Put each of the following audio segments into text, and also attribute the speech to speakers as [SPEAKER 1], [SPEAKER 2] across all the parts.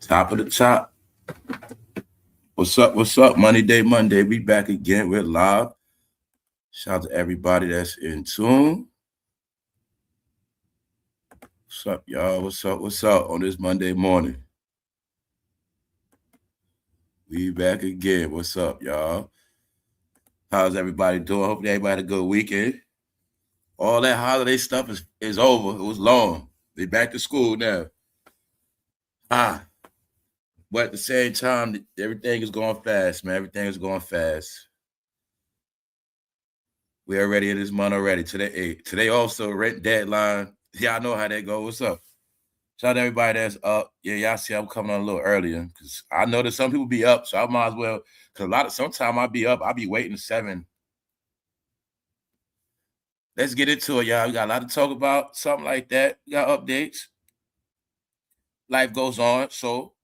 [SPEAKER 1] Top of the top. What's up? What's up? Money Day Monday. We back again. We're live. Shout out to everybody that's in tune. What's up, y'all? What's up? What's up on this Monday morning? We back again. What's up, y'all? How's everybody doing? Hopefully everybody had a good weekend. All that holiday stuff is over. It was long. They back to school now. But at the same time, everything is going fast, man. Everything is going fast. We already in this month already. Today also rent deadline. Y'all know how that goes. What's up? Shout out to everybody that's up. Yeah, y'all see I'm coming on a little earlier because I know that some people be up, so I might as well. Because sometimes I'll be up. I'll be waiting 7. Let's get into it, y'all. We got a lot to talk about. Something like that. We got updates. Life goes on. So,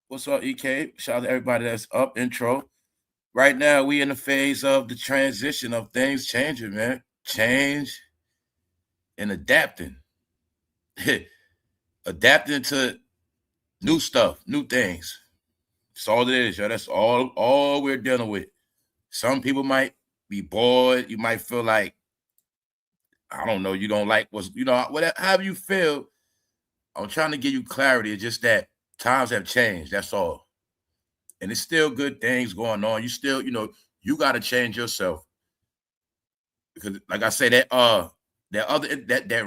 [SPEAKER 1] what's up, EK? Shout out to everybody that's up. Intro. Right now, we in the phase of the transition of things changing, man. Change and adapting. Adapting to new stuff, new things. That's all it is, yo. That's all we're dealing with. Some people might be bored. You might feel like, I don't know, you don't like whatever, however you feel. I'm trying to give you clarity. It's just that times have changed. That's all. And it's still good things going on. You still, you got to change yourself. Because like I say, that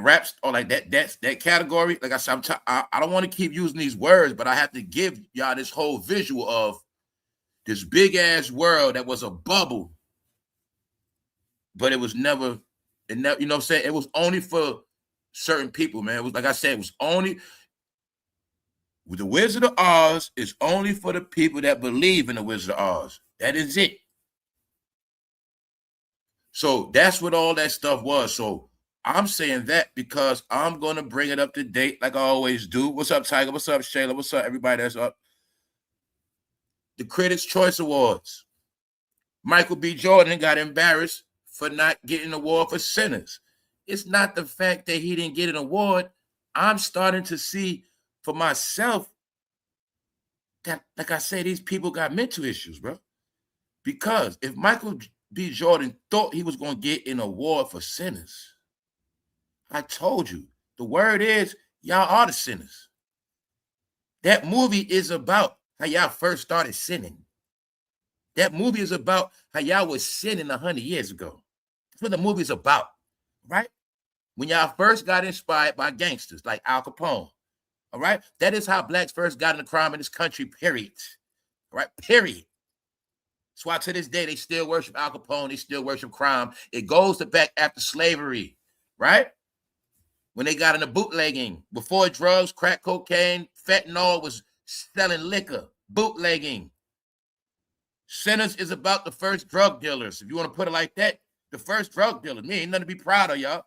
[SPEAKER 1] raps or like that category, like I said, I don't want to keep using these words, but I have to give y'all this whole visual of this big ass world that was a bubble, but it was never, you know what I'm saying? It was only for certain people, man. It was, like I said, it was only, the Wizard of Oz is only for the people that believe in the Wizard of Oz. That is it. So that's what all that stuff was. So I'm saying that because I'm going to bring it up to date like I always do. What's up, Tiger? What's up, Shayla? What's up, everybody that's up? The Critics' Choice Awards. Michael B. Jordan got embarrassed for not getting an award for Sinners. It's not the fact that he didn't get an award. I'm starting to see for myself that, like I said, these people got mental issues, bro. Because if Michael B. Jordan thought he was going to get an award for Sinners, I told you, the word is y'all are the sinners. That movie is about how y'all first started sinning. That movie is about how y'all was sinning 100 years ago. That's what the movie's about, right? When y'all first got inspired by gangsters like Al Capone, all right? That is how blacks first got into crime in this country, period. All right, period. That's why to this day, they still worship Al Capone. They still worship crime. It goes to back after slavery, right? When they got into bootlegging, before drugs, crack cocaine, fentanyl was selling liquor, bootlegging. Sinners is about the first drug dealers. If you want to put it like that, the first drug dealers. Me ain't nothing to be proud of, y'all.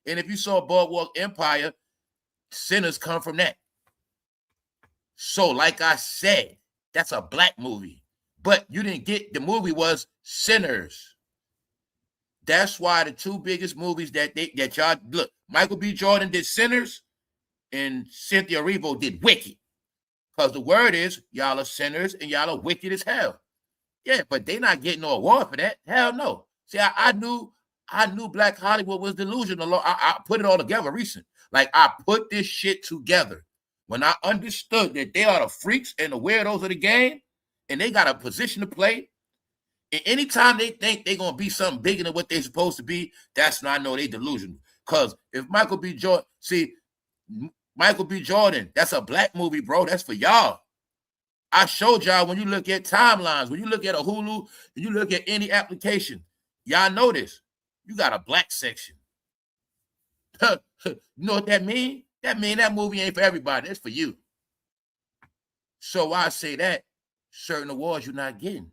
[SPEAKER 1] And if you saw Boardwalk Empire, Sinners come from that. So, like I said, that's a black movie. But you didn't get, the movie was Sinners. That's why the two biggest movies that y'all, look, Michael B. Jordan did Sinners and Cynthia Erivo did Wicked. Because the word is, y'all are sinners and y'all are wicked as hell. Yeah, but they not getting no award for that. Hell no. See, I knew Black Hollywood was delusional. I put it all together recent. Like, I put this shit together. When I understood that they are the freaks and the weirdos of the game, and they got a position to play, and anytime they think they're going to be something bigger than what they're supposed to be, that's when I know they delusional. Because if Michael B. Jordan, Michael B. Jordan, that's a black movie, bro. That's for y'all. I showed y'all when you look at timelines, when you look at a Hulu, when you look at any application, y'all know this. You got a black section. You know what that means? That means that movie ain't for everybody. It's for you. So why I say that, certain awards you're not getting.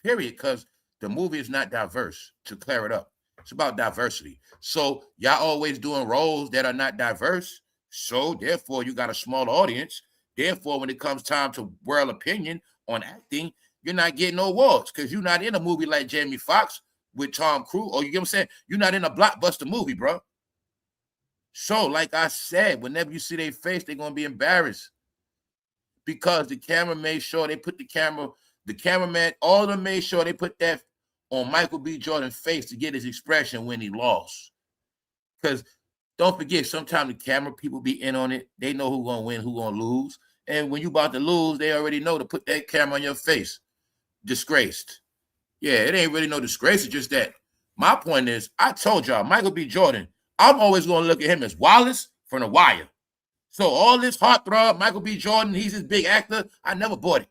[SPEAKER 1] Period. Because the movie is not diverse, to clear it up. It's about diversity. So y'all always doing roles that are not diverse. So therefore, you got a small audience. Therefore, when it comes time to world opinion on acting, you're not getting no awards because you're not in a movie like Jamie Foxx with Tom Cruise. Or you get what I'm saying? You're not in a blockbuster movie, bro. So, like I said, whenever you see their face, they're going to be embarrassed. because the camera made sure they put the cameraman, all of them made sure they put that on Michael B. Jordan's face to get his expression when he lost. Because don't forget, sometimes the camera people be in on it. They know who's going to win, who's going to lose. And when you about to lose, they already know to put that camera on your face. Disgraced. Yeah, it ain't really no disgrace. It's just that my point is, I told y'all, Michael B. Jordan, I'm always going to look at him as Wallace from The Wire. So all this heartthrob, Michael B. Jordan, he's his big actor, I never bought it.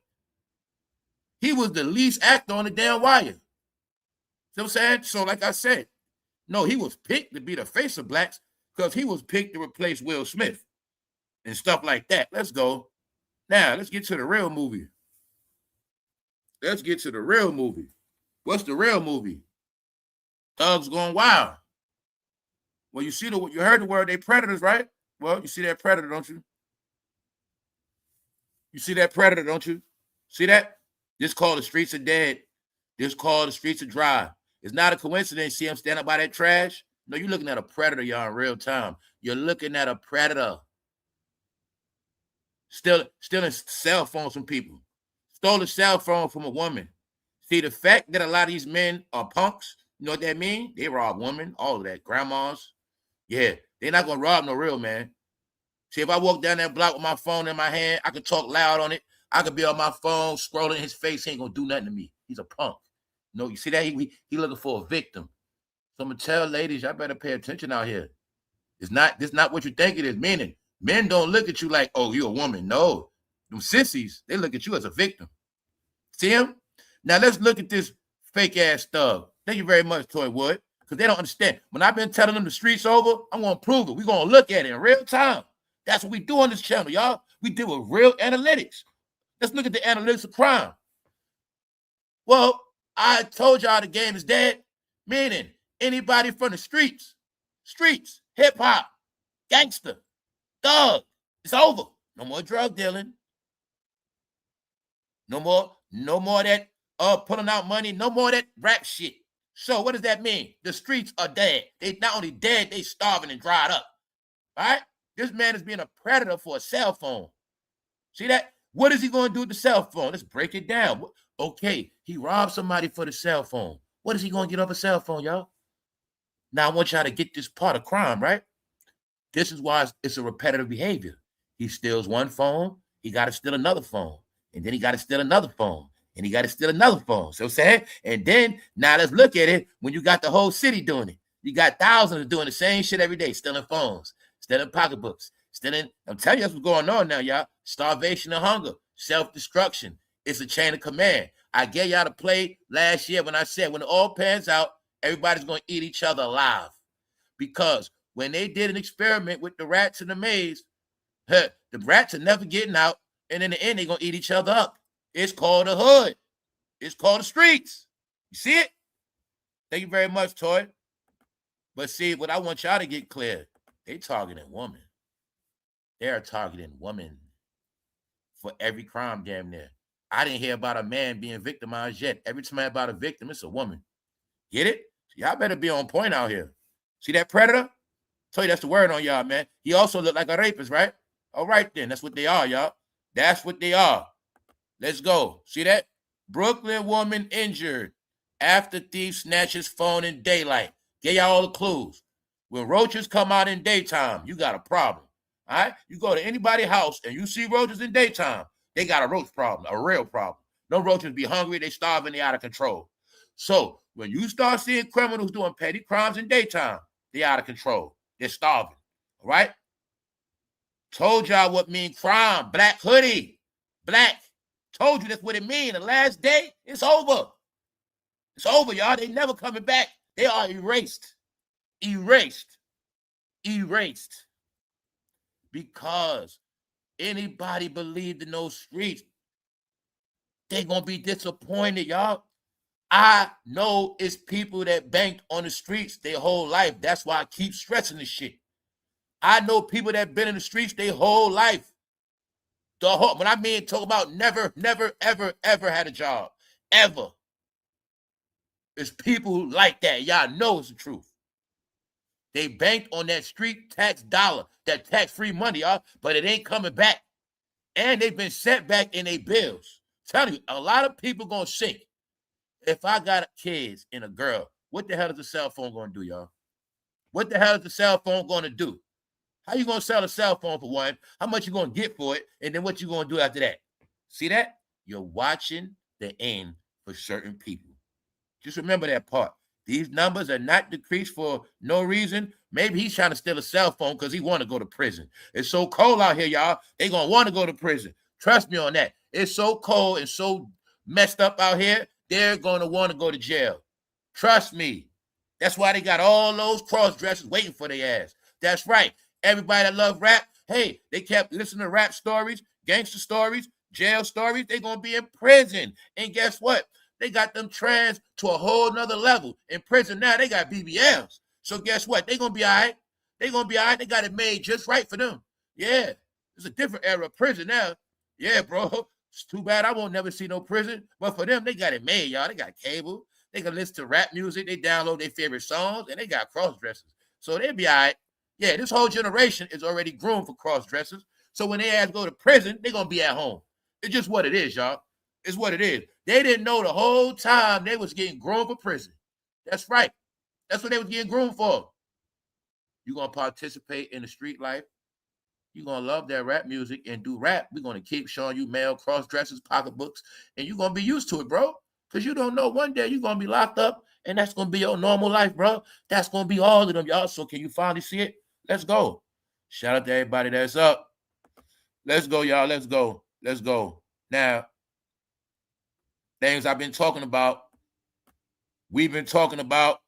[SPEAKER 1] He was the least actor on the damn Wire. See what I'm saying? So like I said, no, he was picked to be the face of blacks because he was picked to replace Will Smith and stuff like that. Let's go. Now, let's get to the real movie. Let's get to the real movie. What's the real movie? Thugs Gone Wild. Well, you heard the word, they predators, right? Well, you see that predator, don't you? You see that predator, don't you? See that? This called the streets are dead. This called the streets are dry. It's not a coincidence. See him standing by that trash? No, you're looking at a predator, y'all, in real time. You're looking at a predator. Stealing cell phones from people. Stole a cell phone from a woman. See, the fact that a lot of these men are punks, you know what that means? They rob women, all of that. Grandmas. Yeah, they're not going to rob no real man. See, if I walk down that block with my phone in my hand, I could talk loud on it. I could be on my phone, scrolling in his face. He ain't going to do nothing to me. He's a punk. No, you see that? He looking for a victim. So I'm going to tell ladies, y'all better pay attention out here. This not what you think it is. Meaning, men don't look at you like, oh, you're a woman. No. Them sissies, they look at you as a victim. See him? Now let's look at this fake-ass thug. Thank you very much, Toy Wood, because they don't understand. When I've been telling them the street's over, I'm going to prove it. We're going to look at it in real time. That's what we do on this channel, y'all. We deal with real analytics. Let's look at the analytics of crime. Well, I told y'all the game is dead, meaning anybody from the streets, hip-hop, gangster, thug, it's over. No more drug dealing. No more that pulling out money. No more that rap shit. So what does that mean? The streets are dead. They not only dead, they starving and dried up. All right? This man is being a predator for a cell phone. See that? What is he going to do with the cell phone? Let's break it down. Okay, he robbed somebody for the cell phone. What is he going to get off a cell phone, y'all? Now I want y'all to get this part of crime, right? This is why it's a repetitive behavior. He steals one phone, he got to steal another phone, and then he got to steal another phone, and he got to steal another phone. So saying, and then now let's look at it when you got the whole city doing it. You got thousands doing the same shit every day, stealing phones, stealing pocketbooks, stealing. I'm telling you that's what's going on now, y'all. Starvation and hunger, self-destruction. It's a chain of command. I gave y'all to play last year when I said when it all pans out, everybody's going to eat each other alive. Because when they did an experiment with the rats in the maze, the rats are never getting out, and in the end, they're going to eat each other up. It's called the hood. It's called the streets. You see it? Thank you very much, Toy. But see, what I want y'all to get clear, they targeting women. They are targeting women for every crime damn near. I didn't hear about a man being victimized yet. Every time I hear about a victim, it's a woman. Get it? So y'all better be on point out here. See that predator? Tell you that's the word on y'all, man. He also looked like a rapist, right? All right, then. That's what they are, y'all. That's what they are. Let's go. See that? Brooklyn woman injured after thief snatches phone in daylight. Get y'all all the clues. When roaches come out in daytime, you got a problem. All right? You go to anybody's house and you see roaches in daytime, they got a roach problem, a real problem. No roaches be hungry, they starving, they out of control. So when you start seeing criminals doing petty crimes in daytime, they out of control. They're starving. All right? Told y'all what mean crime. Black hoodie. Black. Told you that's what it mean. The last day, it's over. It's over, y'all. They never coming back. They are erased. Erased. Erased. Because anybody believed in those streets, they gonna be disappointed, y'all. I know it's people that banked on the streets their whole life. That's why I keep stressing this shit. I know people that been in the streets their whole life. When I mean talk about never, ever had a job. Ever. It's people like that. Y'all know it's the truth. They banked on that street tax dollar, that tax-free money, y'all, but it ain't coming back. And they've been set back in their bills. Telling you, a lot of people gonna sink. If I got kids and a girl, what the hell is the cell phone gonna do, y'all? What the hell is the cell phone gonna do? How you gonna sell a cell phone for one? How much you gonna get for it? And then what you gonna do after that? See that? You're watching the end for certain people. Just remember that part. These numbers are not decreased for no reason. Maybe he's trying to steal a cell phone because he want to go to prison. It's so cold out here, y'all. They gonna want to go to prison. Trust me on that. It's so cold and so messed up out here. They're gonna want to go to jail. Trust me. That's why they got all those cross dressers waiting for their ass. That's right. Everybody that love rap, hey, they kept listening to rap stories, gangster stories, jail stories. They're gonna be in prison. And guess what? They got them trans to a whole nother level. In prison now, they got BBLs. So guess what? They're going to be all right. They're going to be all right. They got it made just right for them. Yeah. It's a different era of prison now. Yeah, bro. It's too bad I won't never see no prison. But for them, they got it made, y'all. They got cable. They can listen to rap music. They download their favorite songs. And they got cross-dressers. So they'll be all right. Yeah, this whole generation is already groomed for cross-dressers. So when they ass go to prison, they're going to be at home. It's just what it is, y'all. It's what it is. They didn't know the whole time they was getting groomed for prison. That's right. That's what they was getting groomed for. You're going to participate in the street life. You're going to love that rap music and do rap. We're going to keep showing you male cross-dressers, pocketbooks, and you're going to be used to it, bro. Because you don't know one day you're going to be locked up, and that's going to be your normal life, bro. That's going to be all of them, y'all. So can you finally see it? Let's go. Shout out to everybody that's up. Let's go, y'all. Let's go. Let's go. Now, things I've been talking about, we've been talking about,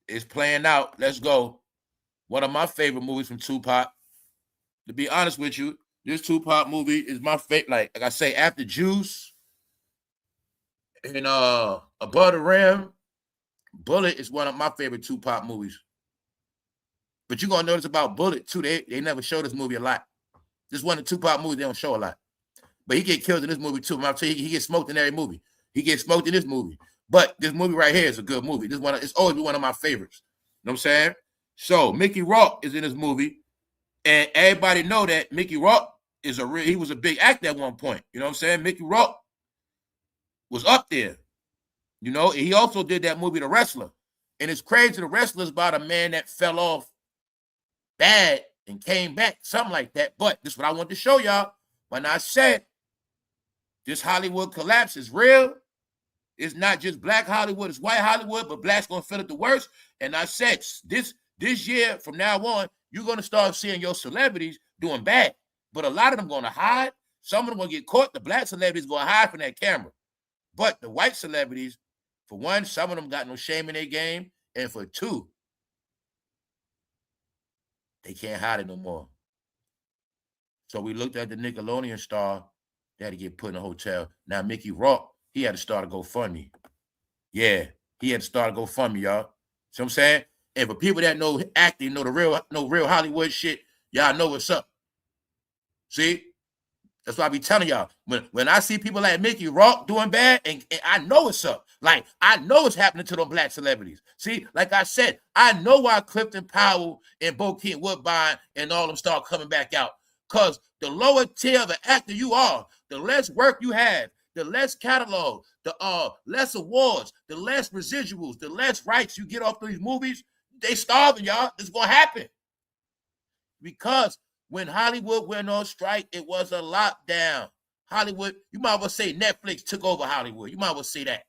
[SPEAKER 1] is playing out. Let's go. One of my favorite movies from Tupac. To be honest with you, this Tupac movie is my favorite. Like I say, after Juice and Above the Rim, Bullet is one of my favorite Tupac movies. But you're going to notice about Bullet, too. They never show this movie a lot. This is one of the Tupac movies they don't show a lot. But he get killed in this movie, too. I'll tell you, he gets smoked in every movie. He gets smoked in this movie. But this movie right here is a good movie. It's always been one of my favorites. You know what I'm saying? So Mickey Rourke is in this movie. And everybody know that Mickey Rourke he was a big actor at one point. You know what I'm saying? Mickey Rourke was up there. You know, and he also did that movie, The Wrestler. And it's crazy. The Wrestler is about a man that fell off bad and came back, something like that. But this is what I want to show y'all. When I said this Hollywood collapse is real, it's not just black Hollywood, it's white Hollywood, but black's going to feel it the worst. And I said this year, from now on, you're going to start seeing your celebrities doing bad. But a lot of them going to hide. Some of them going to get caught. The black celebrities going to hide from that camera. But the white celebrities, for one, some of them got no shame in their game. And for two, they can't hide it no more. So we looked at the Nickelodeon star that had to get put in a hotel. Now, Mickey Rourke, he had to start a GoFundMe. Yeah, he had to start a GoFundMe, y'all. See what I'm saying? And for people that know acting, know real Hollywood shit, y'all know what's up. See? That's why I be telling y'all. When I see people like Mickey Rourke doing bad, and I know what's up. Like, I know what's happening to them black celebrities. See, like I said, I know why Clifton Powell and Bo Keaton Woodbine and all of them start coming back out. Because the lower tier of an actor you are, the less work you have, the less catalog, the less awards, the less residuals, the less rights you get off these movies, they starving, y'all. This is going to happen. Because when Hollywood went on strike, it was a lockdown. Hollywood, you might as well say Netflix took over Hollywood. You might as well say that.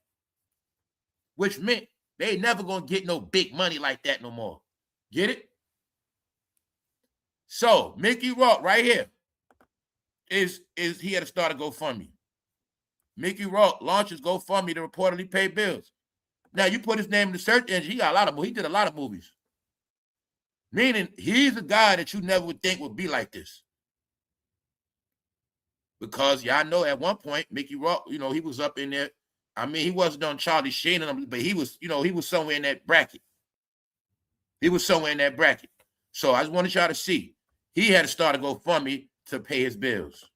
[SPEAKER 1] Which meant they never going to get no big money like that no more. Get it? So, Mickey Rourke right here is he had to start a GoFundMe. Mickey Rourke launches GoFundMe to reportedly pay bills. Now, you put his name in the search engine, he did a lot of movies. Meaning, he's a guy that you never would think would be like this. Because y'all know at one point, Mickey Rourke, he was up in there. I mean, he wasn't on Charlie Sheen, but he was, he was somewhere in that bracket. He was somewhere in that bracket. So I just wanted y'all to see. He had to start a GoFundMe to pay his bills.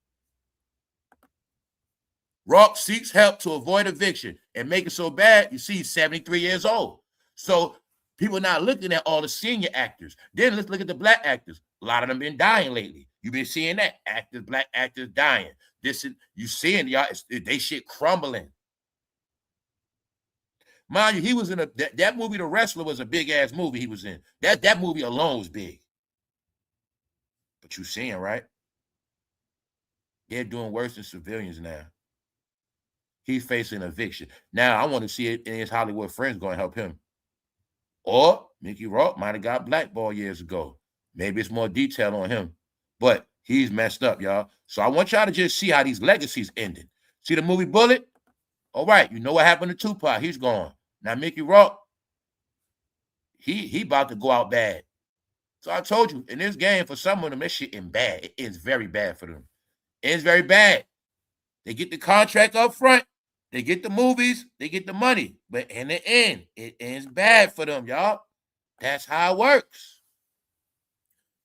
[SPEAKER 1] Rourke seeks help to avoid eviction and make it so bad, you see, he's 73 years old. So people not looking at all the senior actors. Then let's look at the black actors. A lot of them been dying lately. You've been seeing that. Actors, black actors dying. You seeing, y'all, they shit crumbling. Mind you, he was in that movie, The Wrestler, was a big-ass movie he was in. That movie alone was big. But you seeing, right? They're doing worse than civilians now. He's facing eviction. Now, I want to see it, and his Hollywood friends going to help him. Or Mickey Rourke might have got blackballed years ago. Maybe it's more detail on him. But he's messed up, y'all. So I want y'all to just see how these legacies ended. See the movie Bullet? All right, you know what happened to Tupac. He's gone. Now, Mickey Rourke, he about to go out bad. So I told you, in this game, for some of them, this shit is bad. It is very bad for them. It's very bad. They get the contract up front. They get the movies. They get the money. But in the end, it ends bad for them, y'all. That's how it works.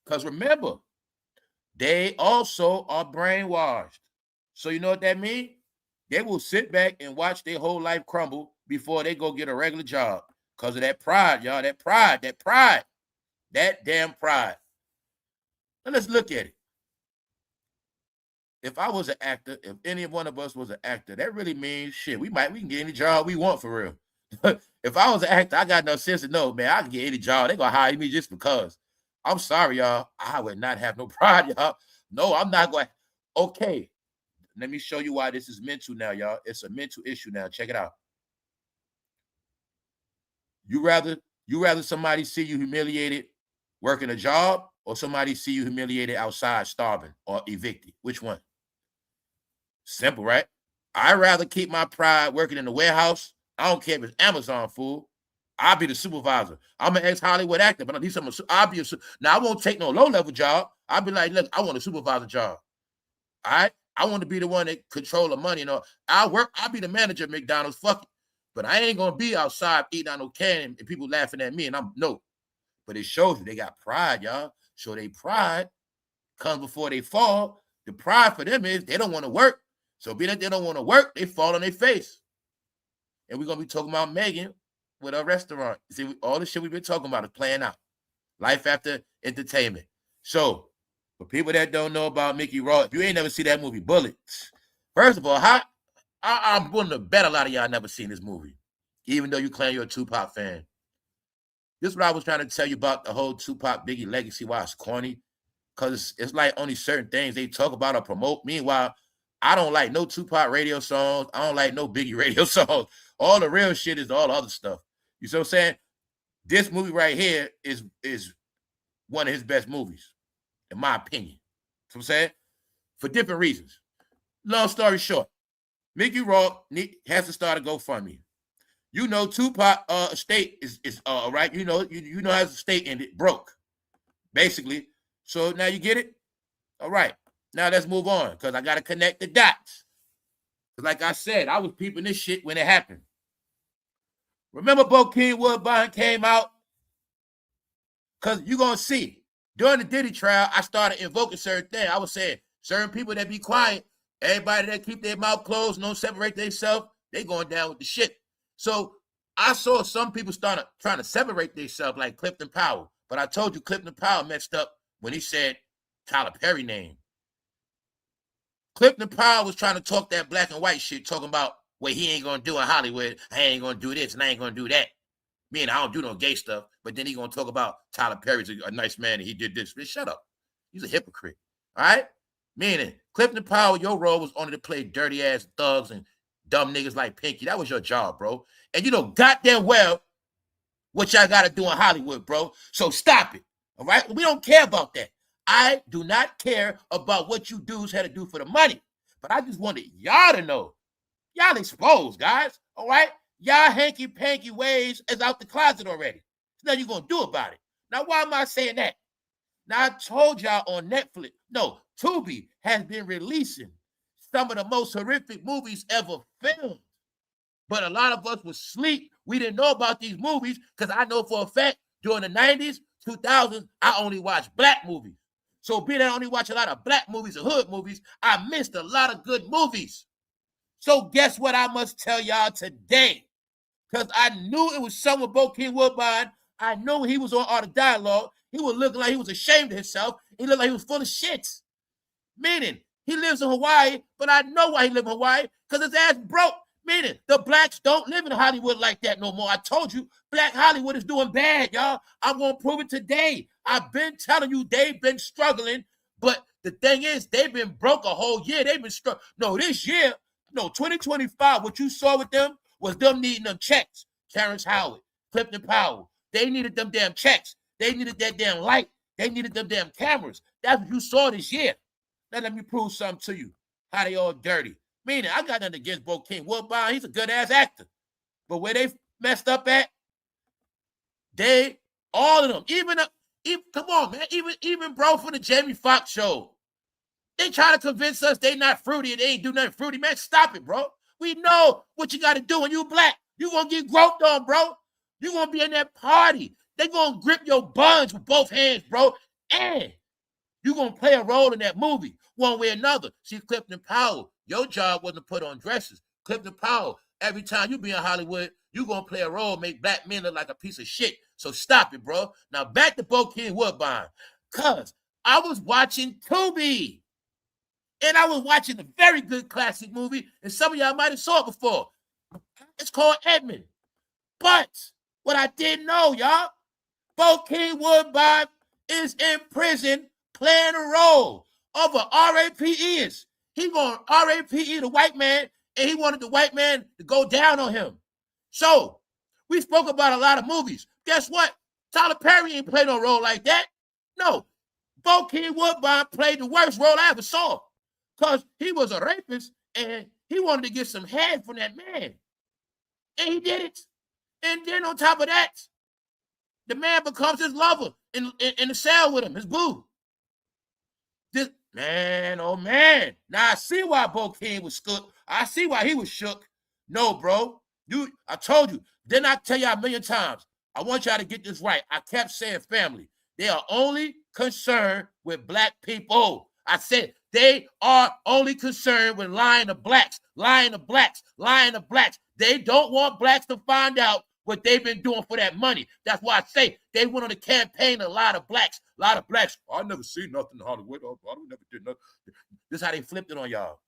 [SPEAKER 1] Because remember, they also are brainwashed. So you know what that means? They will sit back and watch their whole life crumble before they go get a regular job. Because of that pride, y'all. That pride. That damn pride. Now let's look at it. If I was an actor, if any one of us was an actor, that really means shit. We can get any job we want for real. If I was an actor, I got no sense to know, man, I can get any job. They gonna hire me just because. I'm sorry, y'all. I would not have no pride, y'all. No, I'm not going. Okay, let me show you why this is mental now, y'all. It's a mental issue now. Check it out. You rather somebody see you humiliated working a job, or somebody see you humiliated outside starving or evicted? Which one? Simple, right? I'd rather keep my pride working in the warehouse. I don't care if it's Amazon, fool. I'll be the supervisor. I'm an ex-Hollywood actor, but at least I'll be now I won't take no low-level job. I'll be like, look, I want a supervisor job. All right? I want to be the one that control the money and all. I'll be the manager at McDonald's, fuck it. But I ain't gonna be outside eating out no can and people laughing at me, and no. But it shows you they got pride, y'all. So they pride comes before they fall. The pride for them is they don't want to work. So being that they don't want to work, they fall on their face. And we're going to be talking about Megan with her restaurant. See, all the shit we've been talking about is playing out. Life after entertainment. So, for people that don't know about Mickey Rourke, if you ain't never seen that movie, Bullet, first of all, I'm willing to bet a lot of y'all never seen this movie, even though you claim you're a Tupac fan. This is what I was trying to tell you about the whole Tupac Biggie legacy, why it's corny. Because it's like only certain things they talk about or promote. Meanwhile, I don't like no Tupac radio songs. I don't like no Biggie radio songs. All the real shit is all the other stuff. You see what I'm saying? This movie right here is one of his best movies, in my opinion. You know what I'm saying? For different reasons. Long story short, Mickey Rourke has to start a GoFundMe. You know, Tupac estate is right. You know how his estate ended, broke, basically. So now you get it? All right. Now let's move on, because I got to connect the dots. Like I said, I was peeping this shit when it happened. Remember Bokeem Woodbine came out? Because you're going to see, during the Diddy trial, I started invoking certain things. I was saying, certain people that be quiet, everybody that keep their mouth closed, don't separate themselves, they going down with the shit. So I saw some people started trying to separate themselves, like Clifton Powell. But I told you Clifton Powell messed up when he said Tyler Perry name. Clifton Powell was trying to talk that black and white shit, talking about what he ain't going to do in Hollywood. I ain't going to do this and I ain't going to do that. Meaning I don't do no gay stuff, but then he going to talk about Tyler Perry's a nice man and he did this. Man, shut up. He's a hypocrite. All right? Meaning, Clifton Powell, your role was only to play dirty-ass thugs and dumb niggas like Pinky. That was your job, bro. And you know goddamn well what y'all got to do in Hollywood, bro. So stop it. All right? We don't care about that. I do not care about what you dudes had to do for the money. But I just wanted y'all to know. Y'all exposed, guys. All right? Y'all hanky-panky ways is out the closet already. There's nothing you're going to do about it. Now, why am I saying that? Now, I told y'all on Netflix, no, Tubi has been releasing some of the most horrific movies ever filmed. But a lot of us was asleep. We didn't know about these movies because I know for a fact during the 90s, 2000s, I only watched black movies. So being I only watch a lot of black movies and hood movies, I missed a lot of good movies. So guess what I must tell y'all today? Because I knew it was someone Bokeem Woodbine. I knew he was on Art of Dialogue. He was looking like he was ashamed of himself. He looked like he was full of shit. Meaning, he lives in Hawaii, but I know why he lives in Hawaii, because his ass broke. Meaning, the blacks don't live in Hollywood like that no more. I told you, Black Hollywood is doing bad, y'all. I'm going to prove it today. I've been telling you they've been struggling, but the thing is, they've been broke a whole year. They've been struggling. No, this year, no, 2025, what you saw with them was them needing them checks. Terrence Howard, Clifton Powell, they needed them damn checks. They needed that damn light. They needed them damn cameras. That's what you saw this year. Now let me prove something to you. How they all dirty. Meaning, I got nothing against Bokeem Woodbine. He's a good-ass actor. But where they messed up at, they, all of them, even come on, man, even bro from the Jamie Foxx show, they try to convince us they not fruity and they ain't do nothing fruity. Man, stop it, bro. We know what you got to do when you black. You going to get groped on, bro. You going to be in that party. They going to grip your buns with both hands, bro. And you going to play a role in that movie one way or another. See, Clifton Powell, your job wasn't to put on dresses. Clifton Powell, every time you be in Hollywood, you going to play a role, make black men look like a piece of shit. So stop it, bro. Now back to Bokeem Woodbine. Because I was watching Tubi. And I was watching a very good classic movie. And some of y'all might have saw it before. It's called Edmund. But what I didn't know, y'all, Bokeem Woodbine is in prison playing a role of a RAPE. He going to RAPE the white man, and he wanted the white man to go down on him. So, we spoke about a lot of movies. Guess what? Tyler Perry ain't played no role like that. No. Bokeem Woodbine played the worst role I ever saw. Because he was a rapist, and he wanted to get some head from that man. And he did it. And then on top of that, the man becomes his lover in the cell with him, his boo. This man, oh man. Now I see why Bokeem was shook. I see why he was shook. No, bro. I told you. Didn't I tell y'all a million times? I want y'all to get this right. I kept saying family. They are only concerned with black people. I said they are only concerned with lying to blacks, lying to blacks, lying to blacks. They don't want blacks to find out what they've been doing for that money. That's why I say they went on a campaign to lie to blacks. A lot of blacks. I never seen nothing in Hollywood. I never did nothing. This is how they flipped it on y'all.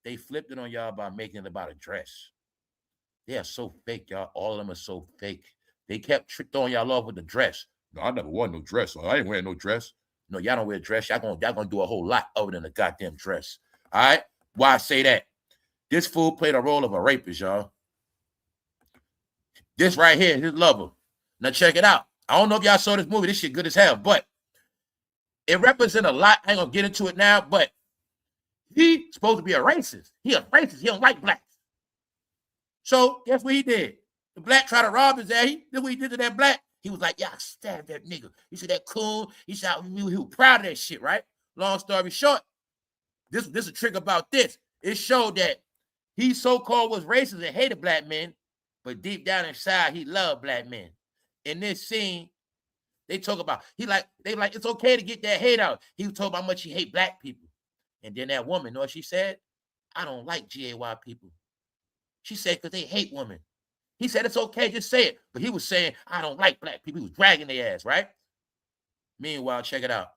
[SPEAKER 1] They flipped it on y'all by making it about a dress. They are so fake, y'all. All of them are so fake. They kept throwing y'all off with the dress. No, I never wore no dress. I ain't wearing no dress. No, y'all don't wear a dress. Y'all gonna do a whole lot other than a goddamn dress. All right? Why I say that? This fool played a role of a rapist, y'all. This right here, his lover. Now check it out. I don't know if y'all saw this movie. This shit good as hell, but it represents a lot. I ain't gonna get into it now, but he's supposed to be a racist. He a racist. He don't like blacks. So guess what he did? The black tried to rob his ass. This what he did to that black. He was like, yeah, I stabbed that nigga. You see that cool? He was proud of that shit, right? Long story short, this is a trick about this. It showed that he so-called was racist and hated black men, but deep down inside, he loved black men. In this scene, they talk about, they like, it's okay to get that hate out. He was talking about how much he hate black people. And then that woman, you know what she said? I don't like GAY people. She said, because they hate women. He said, it's okay, just say it. But he was saying, I don't like black people. He was dragging their ass, right? Meanwhile, check it out.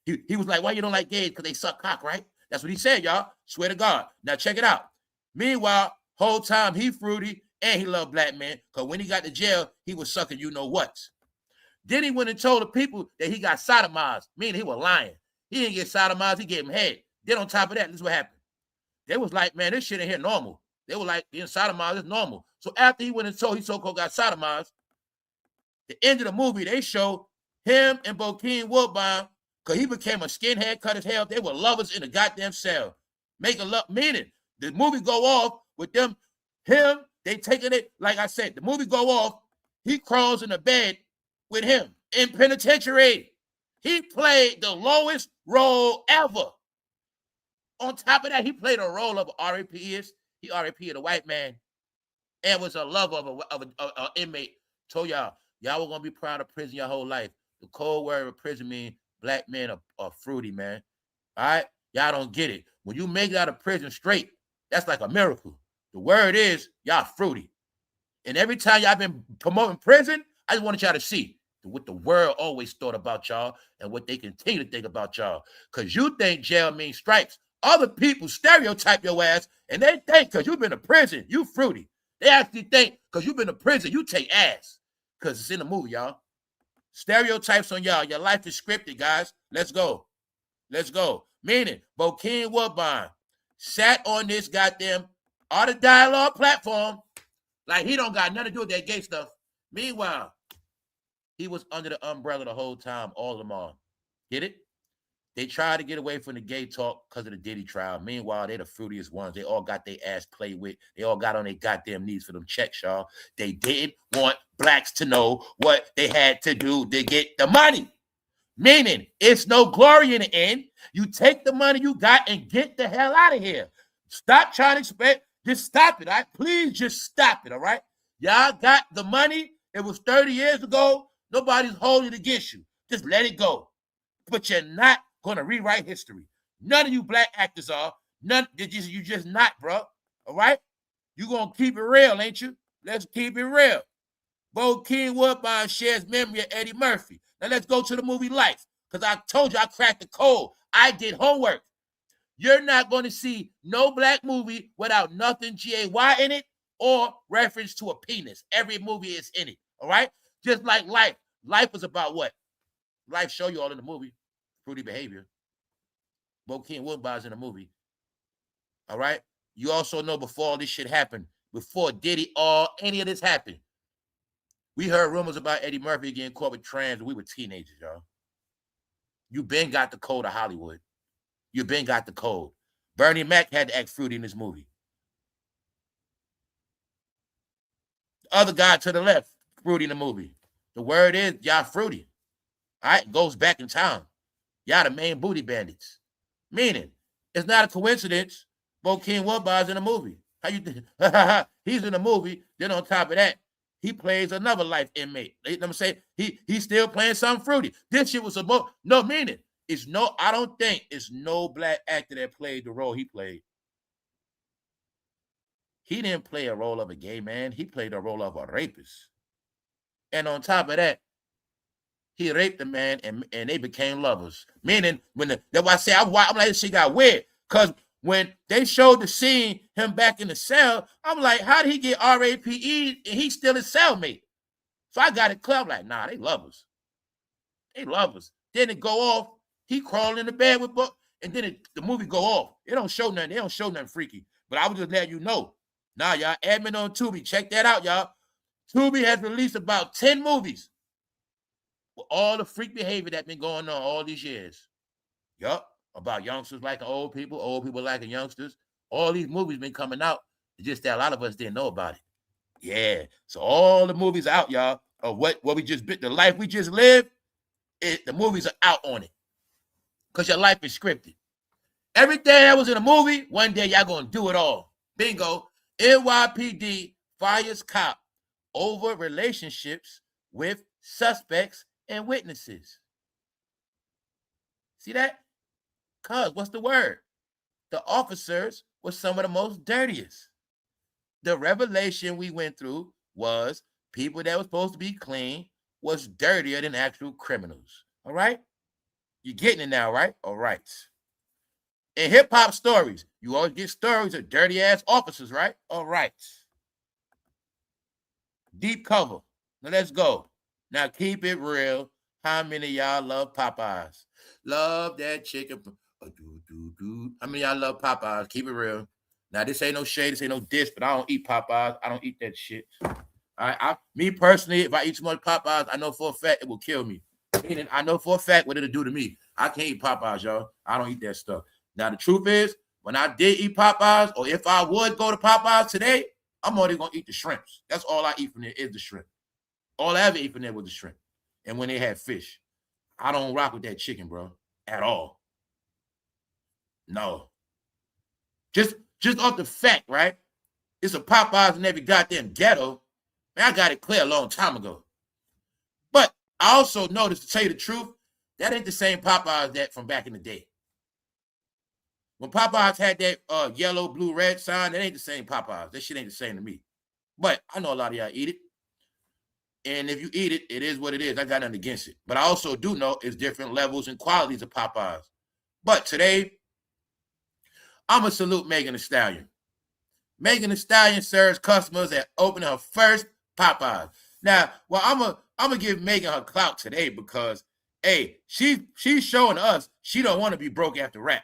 [SPEAKER 1] He was like, why you don't like gays? Because they suck cock, right? That's what he said, y'all. Swear to God. Now, check it out. Meanwhile, whole time, he fruity and he loved black men. Because when he got to jail, he was sucking you-know-what. Then he went and told the people that he got sodomized, meaning he was lying. He didn't get sodomized. He gave him head. Then on top of that, this is what happened. They was like, man, this shit ain't here normal. They were like, being sodomized is normal. So after he went and told he so-called got sodomized, the end of the movie, they show him and Bokeem Woodbine, because he became a skinhead, cut his hair off. They were lovers in the goddamn cell. Making love, meaning the movie go off with them, they taking it, like I said, the movie go off, he crawls in the bed with him in penitentiary. He played the lowest role ever. On top of that, he played a role of an RAPE. He RAP'd a white man and was a lover of an inmate. Told y'all were going to be proud of prison your whole life. The cold word of prison means black men are fruity, man. All right? Y'all don't get it. When you make it out of prison straight, that's like a miracle. The word is y'all fruity. And every time y'all been promoting prison, I just wanted y'all to see what the world always thought about y'all and what they continue to think about y'all. Because you think jail means stripes. Other people stereotype your ass, and they think because you've been to prison, you fruity. They actually think because you've been to prison, you take ass. Because it's in the movie, y'all. Stereotypes on y'all. Your life is scripted, guys. Let's go. Let's go. Meaning, Bokeem Woodbine sat on this goddamn Art of Dialogue platform like he don't got nothing to do with that gay stuff. Meanwhile, he was under the umbrella the whole time, all of them on. Get it? They tried to get away from the gay talk because of the Diddy trial. Meanwhile, they the fruitiest ones. They all got their ass played with. They all got on their goddamn knees for them checks, y'all. They didn't want blacks to know what they had to do to get the money. Meaning, it's no glory in the end. You take the money you got and get the hell out of here. Stop trying to expect. Just stop it, all right? Please just stop it, all right? Y'all got the money. It was 30 years ago. Nobody's holding it against you. Just let it go. But you're not going to rewrite history. None of you black actors are. None. You just not, bro. All right? You going to keep it real, ain't you? Let's keep it real. Bokeem Woodbine shares memory of Eddie Murphy. Now let's go to the movie Life. Because I told you I cracked the code. I did homework. You're not going to see no black movie without nothing G-A-Y in it or reference to a penis. Every movie is in it. All right? Just like Life. Life was about what? Life show you all in the movie. Fruity behavior. Bokeem Woodbine's in the movie. All right? You also know before all this shit happened, before Diddy or any of this happened, we heard rumors about Eddie Murphy getting caught with trans when we were teenagers, y'all. You been got the code of Hollywood. You been got the code. Bernie Mac had to act fruity in this movie. The other guy to the left, fruity in the movie. The word is, y'all fruity. All right? Goes back in town. Y'all the main booty bandits. Meaning, it's not a coincidence Bokeem Woodbine's in the movie. How you think? He's in the movie. Then on top of that, he plays another life inmate. You know what I'm saying? He's still playing something fruity. This shit was no meaning. I don't think it's no black actor that played the role he played. He didn't play a role of a gay man. He played a role of a rapist. And on top of that, he raped the man and they became lovers. Meaning, that's why I say I'm like, this shit got weird. Because when they showed the scene, him back in the cell, I'm like, how did he get RAPE and he's still his cellmate? So I got it clear. I'm like, nah, they lovers. They lovers. Then it go off. He crawled in the bed with Book, and then the movie go off. It don't show nothing. They don't show nothing freaky. But I was just letting you know. Now, y'all, admin on Tubi. Check that out, y'all. Tubi has released about 10 movies with all the freak behavior that's been going on all these years. Yup. About youngsters liking old people liking youngsters. All these movies been coming out. It's just that a lot of us didn't know about it. Yeah. So all the movies are out, y'all, of what we just bit, the life we just lived, the movies are out on it. Because your life is scripted. Everything that was in a movie, one day y'all gonna do it all. Bingo. NYPD fires cop over relationships with suspects and witnesses. See that? Cuz, what's the word? The officers were some of the most dirtiest. The revelation we went through was people that were supposed to be clean was dirtier than actual criminals. All right? You're getting it now, right? All right. In hip-hop stories, you always get stories of dirty-ass officers, right? All right. Deep cover. Now, let's go. Now, keep it real. How many of y'all love Popeyes? Love that chicken. How many of y'all love Popeyes? Keep it real. Now, this ain't no shade. This ain't no diss, but I don't eat Popeyes. I don't eat that shit. Me personally, if I eat too much Popeyes, I know for a fact it will kill me. Meaning, I know for a fact what it'll do to me. I can't eat Popeyes, y'all. I don't eat that stuff. Now, the truth is, when I did eat Popeyes, or if I would go to Popeyes today, I'm only going to eat the shrimps. That's all I eat from there is the shrimp. All I ever eat from there was the shrimp. And when they had fish. I don't rock with that chicken, bro, at all. No. Just off the fact, right? It's a Popeyes in every goddamn ghetto. Man, I got it clear a long time ago. But I also noticed, to tell you the truth, that ain't the same Popeyes that from back in the day. When Popeyes had that yellow, blue, red sign, that ain't the same Popeyes. That shit ain't the same to me. But I know a lot of y'all eat it. And if you eat it, it is what it is. I got nothing against it. But I also do know it's different levels and qualities of Popeyes. But today, I'm going to salute Megan Thee Stallion. Megan Thee Stallion serves customers at opening her first Popeyes. Now, well, I'm gonna give Megan her clout today because, hey, she's showing us she don't want to be broke after rap.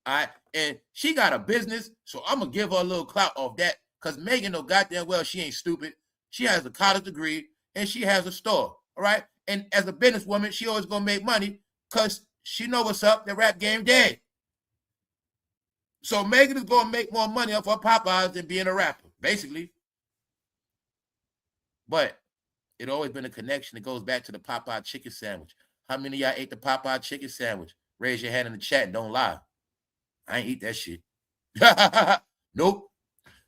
[SPEAKER 1] All right, and she got a business, so I'm gonna give her a little clout off that because Megan know goddamn well she ain't stupid. She has a college degree and she has a store. All right, and as a businesswoman, she always gonna make money because she know what's up. The rap game dead. So Megan is going to make more money off her Popeyes than being a rapper, basically. But it always been a connection that goes back to the Popeye chicken sandwich. How many of y'all ate the Popeye chicken sandwich? Raise your hand in the chat and don't lie. I ain't eat that shit. Nope.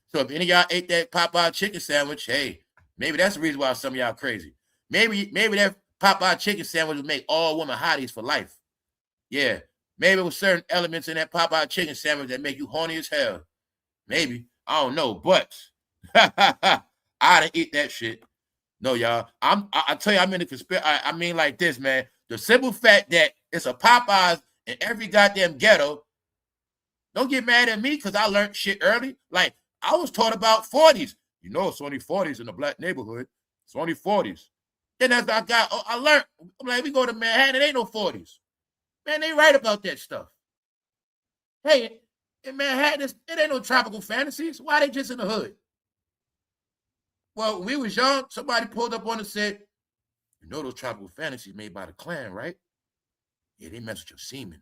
[SPEAKER 1] So if any of y'all ate that Popeye chicken sandwich, hey, maybe that's the reason why some of y'all crazy. Maybe that Popeye chicken sandwich would make all women hotties for life. Yeah. Maybe it was certain elements in that Popeye chicken sandwich that make you horny as hell. Maybe. I don't know. But I didn't eat that shit. No, y'all. I tell you, I'm in the conspiracy. I mean like this, man. The simple fact that it's a Popeyes in every goddamn ghetto. Don't get mad at me because I learned shit early. Like, I was taught about 40s. You know, it's only 40s in the black neighborhood. It's only 40s. Then as I learned, I'm like, we go to Manhattan, it ain't no 40s. Man, they right about that stuff. Hey, in Manhattan, it ain't no tropical fantasies. Why they just in the hood? Well, when we was young, somebody pulled up on us and said, you know those tropical fantasies made by the Klan, right? Yeah, they mess with your semen.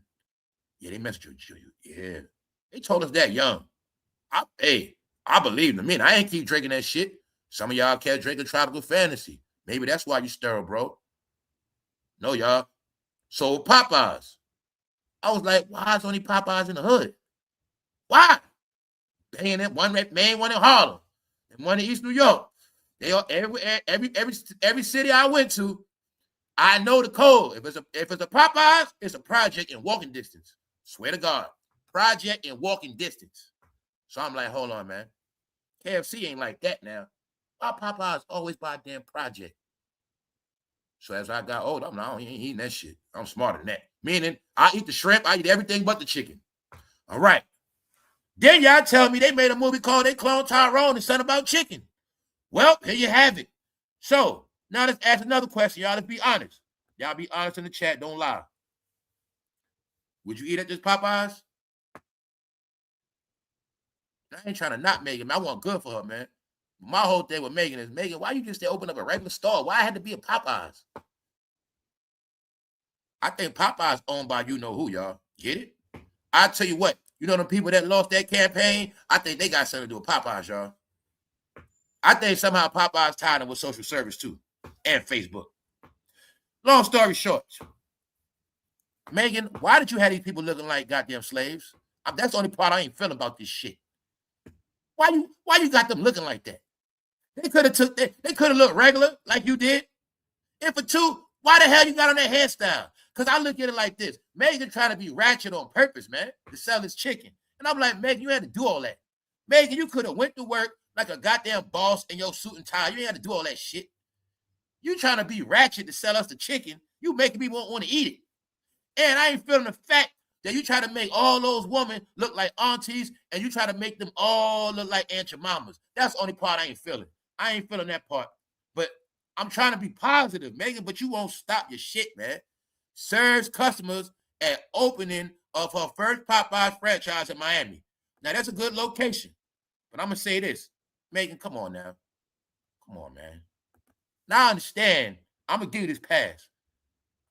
[SPEAKER 1] Yeah, they mess with your, yeah. They told us that young. I believe them. I ain't keep drinking that shit. Some of y'all can't drink a tropical fantasy. Maybe that's why you sterile, bro. No, y'all. So Popeyes. I was like, why is only Popeyes in the hood? Why? Paying that one main one in Harlem and one in East New York. They are every city I went to, I know the code. If it's a Popeyes, it's a project in walking distance. Swear to God. Project in walking distance. So I'm like, hold on, man. KFC ain't like that now. Why Popeyes always by a damn project? So as I got older, I'm like, I ain't eating that shit. I'm smarter than that. Meaning, I eat the shrimp, I eat everything but the chicken. All right. Then y'all tell me they made a movie called They Clone Tyrone and something about chicken. Well, here you have it. So, now let's ask another question. Y'all, let's be honest. Y'all be honest in the chat. Don't lie. Would you eat at this Popeyes? I ain't trying to not Megan, man. I want good for her, man. My whole thing with Megan is, Megan, why you just open up a regular store? Why it had to be a Popeyes? I think Popeyes owned by you know who, y'all. Get it? I tell you what, you know the people that lost that campaign? I think they got something to do with Popeyes, y'all. I think somehow Popeyes tied in with social service too, and Facebook. Long story short, Megan, why did you have these people looking like goddamn slaves? That's the only part I ain't feeling about this shit. Why you got them looking like that? They could have looked regular like you did. And for two, why the hell you got on that hairstyle? Because I look at it like this. Megan trying to be ratchet on purpose, man, to sell his chicken. And I'm like, Megan, you had to do all that. Megan, you could have went to work like a goddamn boss in your suit and tie. You ain't had to do all that shit. You trying to be ratchet to sell us the chicken. You making me want to eat it. And I ain't feeling the fact that you try to make all those women look like aunties and you try to make them all look like Aunt Jemimas. That's the only part I ain't feeling. I ain't feeling that part. But I'm trying to be positive, Megan, but you won't stop your shit, man. Serves customers at opening of her first Popeyes franchise in Miami. Now, that's a good location. But I'm going to say this. Megan, come on now. Come on, man. Now I understand. I'm going to give you this pass.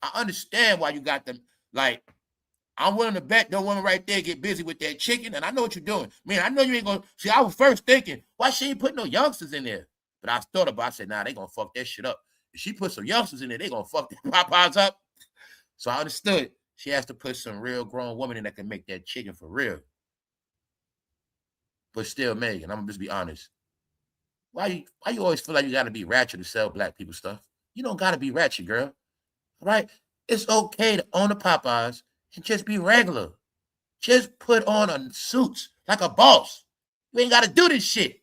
[SPEAKER 1] I understand why you got them. Like, I'm willing to bet them women right there get busy with that chicken, and I know what you're doing. Man, I know you ain't going to. See, I was first thinking, why she ain't putting no youngsters in there? But I thought about it. I said, nah, they going to fuck that shit up. If she put some youngsters in there, they going to fuck the Popeyes up. So I understood. She has to put some real grown woman in that can make that chicken for real. But still, Megan, I'm going to just be honest. Why you always feel like you got to be ratchet to sell black people stuff? You don't got to be ratchet, girl. All right? It's okay to own a Popeyes and just be regular. Just put on a suit like a boss. You ain't got to do this shit.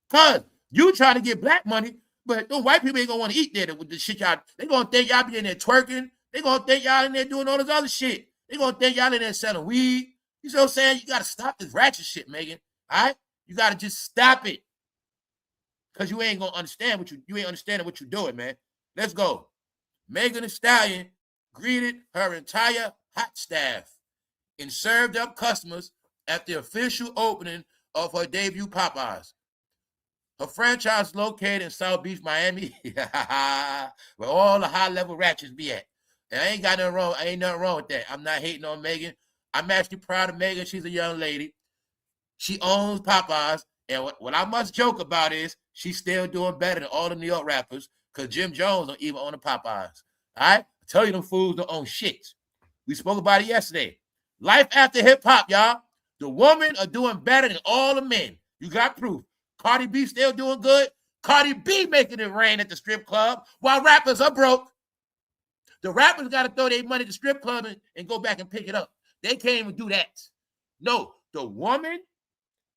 [SPEAKER 1] Because you trying to get black money, But those white people ain't gonna want to eat there with the shit y'all. They gonna think y'all be in there twerking. They gonna think y'all in there doing all this other shit. They gonna think y'all in there selling weed. You know what I'm saying? You gotta stop this ratchet shit, Megan. All right? You gotta just stop it. Cause you ain't gonna understand you ain't understanding what you're doing, man. Let's go. Megan Thee Stallion greeted her entire hot staff and served up customers at the official opening of her debut Popeyes. Her franchise is located in South Beach, Miami, where all the high-level ratchets be at. And I ain't got nothing wrong. Ain't nothing wrong with that. I'm not hating on Megan. I'm actually proud of Megan. She's a young lady. She owns Popeyes. And what I must joke about is she's still doing better than all the New York rappers because Jim Jones don't even own the Popeyes. All right? I tell you, them fools don't own shit. We spoke about it yesterday. Life after hip-hop, y'all. The women are doing better than all the men. You got proof. Cardi B still doing good. Cardi B making it rain at the strip club while rappers are broke. The rappers got to throw their money at the strip club and go back and pick it up. They can't even do that. No, the women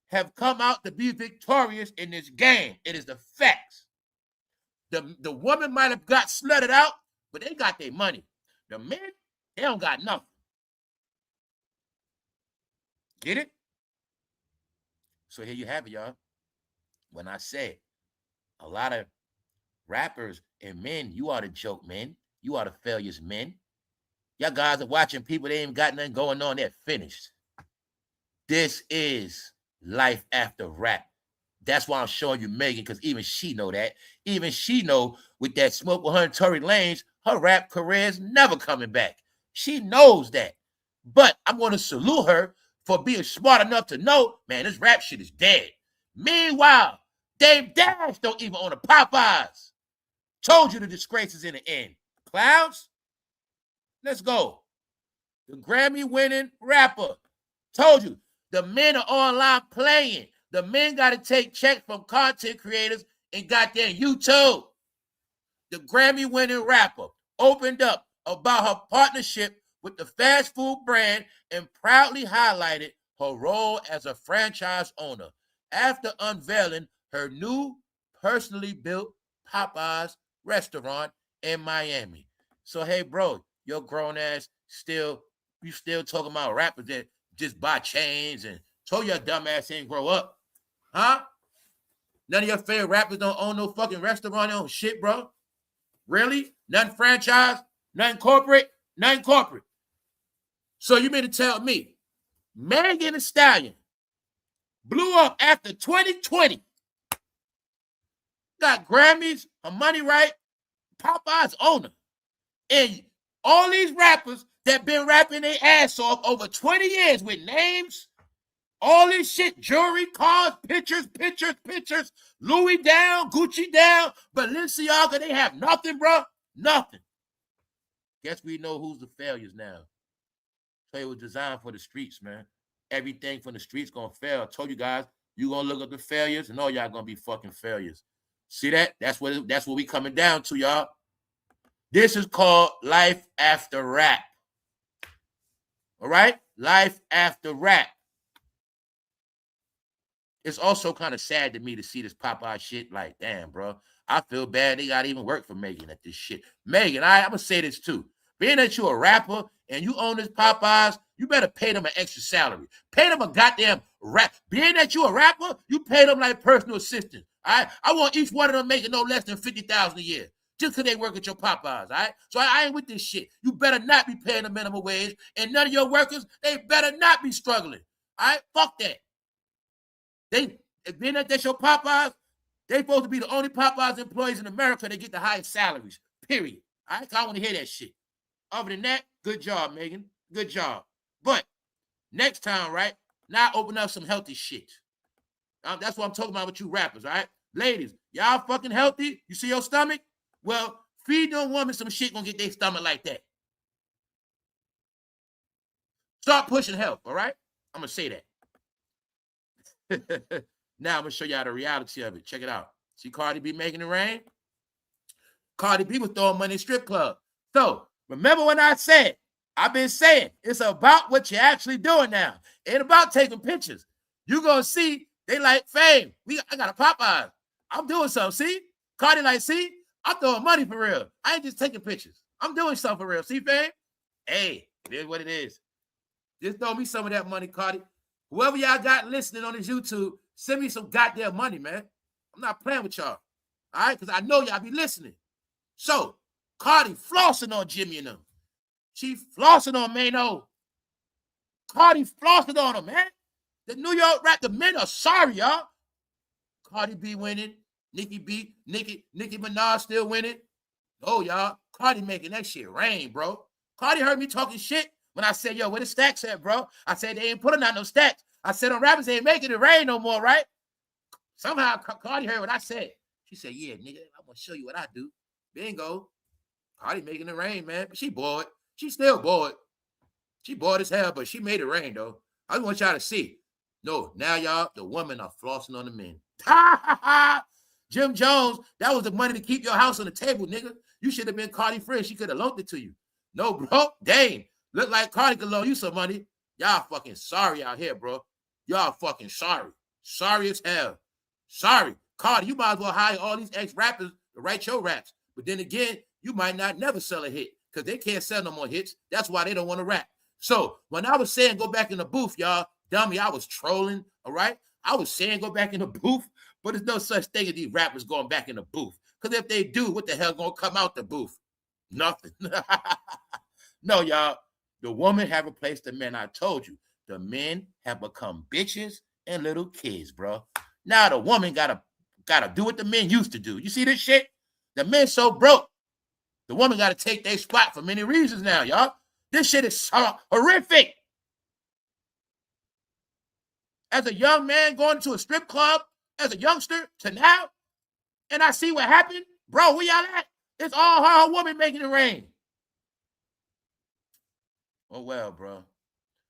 [SPEAKER 1] have come out to be victorious in this game. It is the facts. The woman might have got slutted out, but they got their money. The men, they don't got nothing. Get it? So here you have it, y'all. When I say a lot of rappers and men, you are the joke men. You are the failures men. Y'all guys are watching people, they ain't got nothing going on. They're finished. This is life after rap. That's why I'm showing you Megan, because even she know that. Even she know with that smoke with her and Tory Lanez, her rap career is never coming back. She knows that. But I'm going to salute her for being smart enough to know, man, this rap shit is dead. Meanwhile, Dame Dash don't even own a Popeyes. Told you the disgrace is in the end. Clowns, let's go. The Grammy-winning rapper. Told you, the men are online playing. The men got to take checks from content creators and goddamn YouTube. The Grammy-winning rapper opened up about her partnership with the fast food brand and proudly highlighted her role as a franchise owner after unveiling her new personally built Popeyes restaurant in Miami. So, hey, bro, your grown ass still talking about rappers that just buy chains and told your dumb ass ain't grow up. Huh? None of your favorite rappers don't own no fucking restaurant, they own shit, bro. Really? Nothing franchise? Nothing corporate? Nothing corporate. So you mean to tell me Megan Thee Stallion blew up after 2020, got Grammys, her money right, Popeyes owner, and all these rappers that been rapping their ass off over 20 years with names, all this shit, jewelry, cars, pictures, Louis down, Gucci down, Balenciaga, they have nothing, bro. Nothing. Guess we know who's the failures now. So it was designed for the streets, man. Everything from the streets gonna fail. I told you guys, you gonna look up the failures, and all y'all gonna be fucking failures. See that? That's what we coming down to, y'all. This is called life after rap. All right? Life after rap. It's also kind of sad to me to see this Popeye shit. Like, damn, bro. I feel bad they got to even work for Megan at this shit. Megan, I'm going to say this too. Being that you're a rapper and you own this Popeyes, you better pay them an extra salary. Pay them a goddamn rap. Being that you're a rapper, you pay them like personal assistant. All right? I want each one of them making no less than $50,000 a year. Just because they work at your Popeyes, all right? So I ain't with this shit. You better not be paying the minimum wage, and none of your workers, they better not be struggling. All right? Fuck that. Being that that's your Popeyes, they supposed to be the only Popeyes employees in America that get the highest salaries, period. All right? I want to hear that shit. Other than that, good job, Megan. Good job. But next time, right, now open up some healthy shit. That's what I'm talking about with you rappers, all right? Ladies, y'all fucking healthy? You see your stomach? Well, feed them women some shit gonna get their stomach like that. Start pushing health, all right? I'm gonna say that. Now I'm gonna show y'all the reality of it. Check it out. See Cardi B making it rain? Cardi B was throwing money in strip club. So remember when I said, I've been saying, it's about what you're actually doing now. It ain't about taking pictures. You're gonna see they like fame. I got a Popeyes. I'm doing something. See? Cardi like, see, I'm throwing money for real. I ain't just taking pictures. I'm doing something for real. See, fam? Hey, it is what it is. Just throw me some of that money, Cardi. Whoever y'all got listening on this YouTube, send me some goddamn money, man. I'm not playing with y'all. All right? Because I know y'all be listening. So, Cardi flossing on Jimmy and them. She flossing on Mano. Cardi flossing on them, man. The New York rap, the men are sorry, y'all. Cardi B winning. Nicki Minaj still winning. Oh, y'all. Cardi making that shit rain, bro. Cardi heard me talking shit when I said, yo, where the stacks at, bro? I said, they ain't putting out no stacks. I said, them rappers ain't making it rain no more, right? Somehow, Cardi heard what I said. She said, yeah, nigga, I'm going to show you what I do. Bingo. Cardi making it rain, man. But she bored. She still bored. She bored as hell, but she made it rain, though. I just want y'all to see. No, now, y'all, the women are flossing on the men. Jim Jones, that was the money to keep your house on the table, nigga. You should have been Cardi friend. She could have loaned it to you. No, bro. Dang. Look like Cardi could loan you some money. Y'all fucking sorry out here, bro. Y'all fucking sorry. Sorry as hell. Sorry. Cardi, you might as well hire all these ex-rappers to write your raps. But then again, you might not never sell a hit because they can't sell no more hits. That's why they don't want to rap. So when I was saying go back in the booth, y'all, dummy, I was trolling, all right? I was saying go back in the booth, but there's no such thing as these rappers going back in the booth. Because if they do, what the hell going to come out the booth? Nothing. No, y'all. The women have replaced the men. I told you. The men have become bitches and little kids, bro. Now the woman gotta do what the men used to do. You see this shit? The men so broke. The woman got to take their spot for many reasons now, y'all. This shit is so horrific. As a young man going to a strip club, as a youngster to now, and I see what happened, bro, where y'all at? It's all her woman making it rain. Oh, well, bro.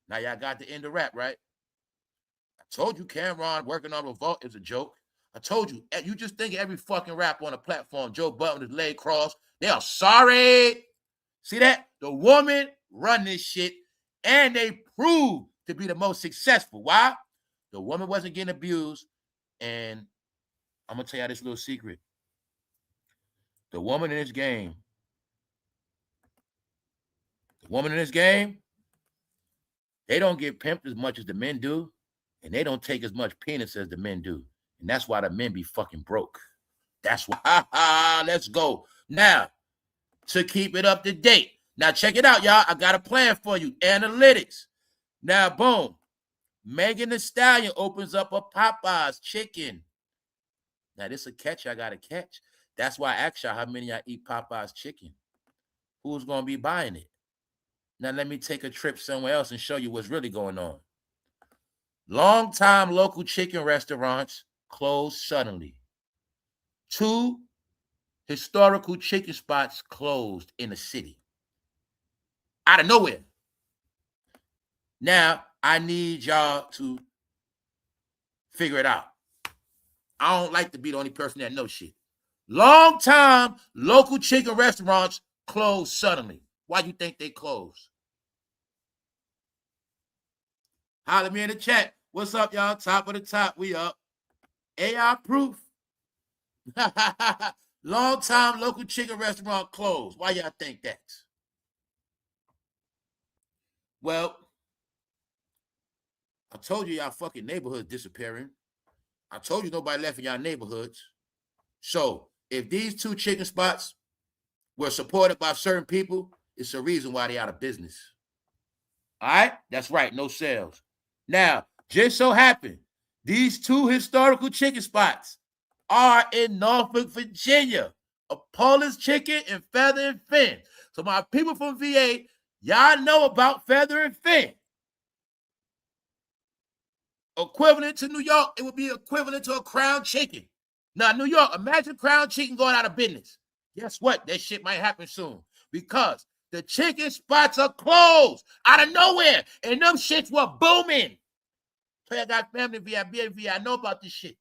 [SPEAKER 1] Now y'all got the end of rap, right? I told you Cameron working on Revolt is a joke. I told you, you just think every fucking rapper on a platform, Joe Budden with his leg crossed, they are sorry. See that? The woman run this shit, and they proved to be the most successful. Why? The woman wasn't getting abused, and I'm going to tell you this little secret. The woman in this game, they don't get pimped as much as the men do, and they don't take as much penis as the men do. And that's why the men be fucking broke. That's why. Let's go. Now, to keep it up to date. Now, check it out, y'all. I got a plan for you. Analytics. Now, boom. Megan Thee Stallion opens up a Popeyes chicken. Now, this is a catch I got to catch. That's why I asked y'all how many y'all eat Popeyes chicken. Who's going to be buying it? Now, let me take a trip somewhere else and show you what's really going on. Long-time local chicken restaurants closed suddenly. 2 historical chicken spots closed in the city. Out of nowhere. Now, I need y'all to figure it out. I don't like to be the only person that knows shit. Long-time local chicken restaurants closed suddenly. Why do you think they closed? Holler me in the chat. What's up, y'all? Top of the top. We up. AI proof. Long-time local chicken restaurant closed. Why y'all think that? Well, I told you y'all fucking neighborhoods disappearing. I told you nobody left in y'all neighborhoods. So if these 2 chicken spots were supported by certain people, it's a reason why they out of business. All right? That's right. No sales. Now, just so happened, these 2 historical chicken spots are in Norfolk, Virginia. A Polish chicken and Feather and Fin. So my people from VA, y'all know about Feather and Fin. Equivalent to New York, it would be equivalent to a Crown Chicken. Now, New York, imagine Crown Chicken going out of business. Guess what? That shit might happen soon because the chicken spots are closed out of nowhere, and them shits were booming. So I got family in VI, I know about this shit.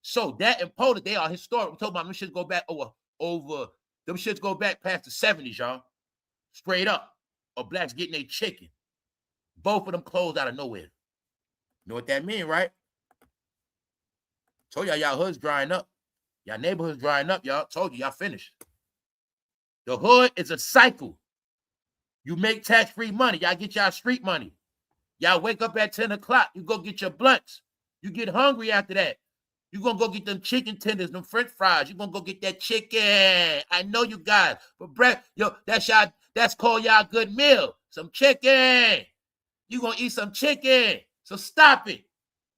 [SPEAKER 1] So that in Poland, they are historic. I'm talking about them shits go back over them shits go back past the 70s, y'all. Straight up. Or blacks getting their chicken. Both of them closed out of nowhere. You know what that mean, right? Told y'all hoods drying up. Y'all neighborhood's drying up, y'all. Told you, y'all finished. The hood is a cycle. You make tax-free money. Y'all get y'all street money. Y'all wake up at 10 o'clock. You go get your blunts. You get hungry after that. You're going to go get them chicken tenders, them french fries. You're going to go get that chicken. I know you guys. But that's called y'all good meal. Some chicken. You're going to eat some chicken. So stop it.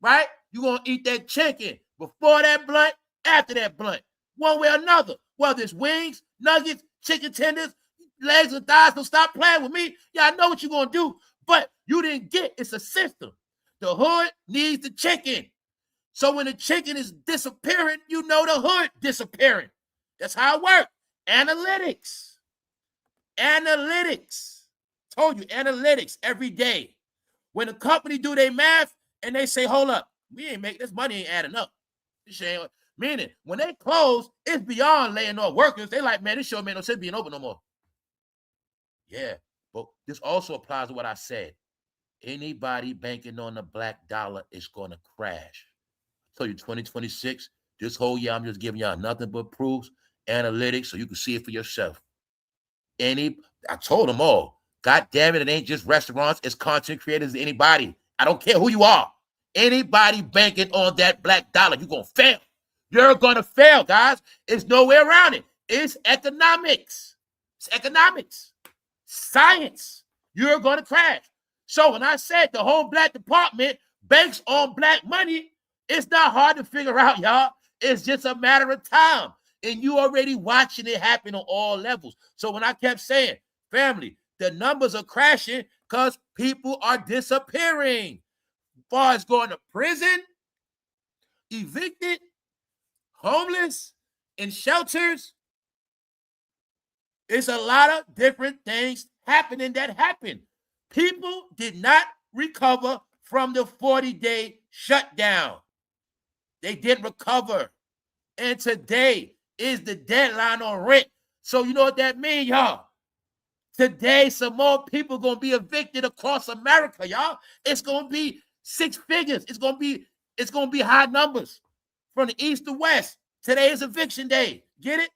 [SPEAKER 1] Right? You're going to eat that chicken before that blunt, after that blunt. One way or another. Whether it's wings, nuggets, chicken tenders, legs and thighs. So stop playing with me. Y'all know what you're going to do. But you didn't get it's a system. The hood needs the chicken. So when the chicken is disappearing, you know the hood disappearing. That's how it works. Analytics. Analytics. Told you, analytics every day. When a company do their math and they say, hold up, we ain't make this money ain't adding up. This ain't, meaning, when they close, it's beyond laying off workers. They like, man, this show made no sense being open no more. Yeah, but this also applies to what I said. Anybody banking on the black dollar is going to crash. I told you 2026, this whole year, I'm just giving y'all nothing but proofs, analytics, so you can see it for yourself. I told them all, God damn it, it ain't just restaurants, it's content creators, anybody. I don't care who you are. Anybody banking on that black dollar, you're going to fail. You're going to fail, guys. There's no way around it. It's economics. It's economics. Science. You're going to crash. So when I said the whole black department banks on black money, it's not hard to figure out, y'all. It's just a matter of time. And you already watching it happen on all levels. So when I kept saying, family, the numbers are crashing because people are disappearing. As far as going to prison, evicted, homeless, in shelters, it's a lot of different things happening that happened. People did not recover from the 40-day shutdown. They didn't recover. And today is the deadline on rent. So you know what that means, y'all? Today, some more people going to be evicted across America, y'all. It's going to be 6 figures. It's going to be high numbers from the east to west. Today is eviction day. Get it?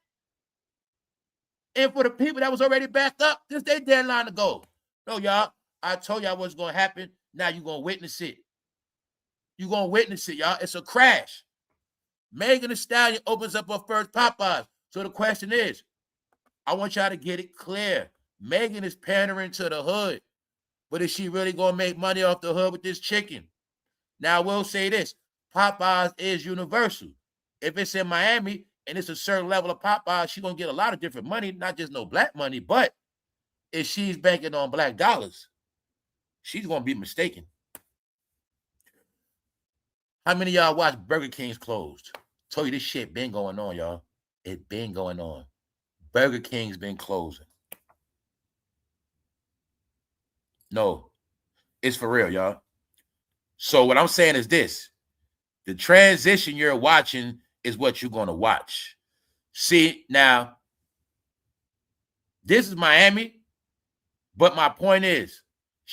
[SPEAKER 1] And for the people that was already backed up, this is their deadline to go. No, y'all, I told y'all what's going to happen. Now you're going to witness it. You're going to witness it, y'all. It's a crash. Megan Thee Stallion opens up her first Popeyes. So the question is, I want y'all to get it clear. Megan is pandering to the hood. But is she really going to make money off the hood with this chicken? Now, I will say this. Popeyes is universal. If it's in Miami and it's a certain level of Popeyes, she's going to get a lot of different money, not just no black money, but if she's banking on black dollars, she's going to be mistaken. How many of y'all watch Burger King's closed? Told you this shit been going on, y'all. It been going on. Burger King's been closing. No, it's for real, y'all. So what I'm saying is this. The transition you're watching is what you're going to watch. See, now, this is Miami, but my point is,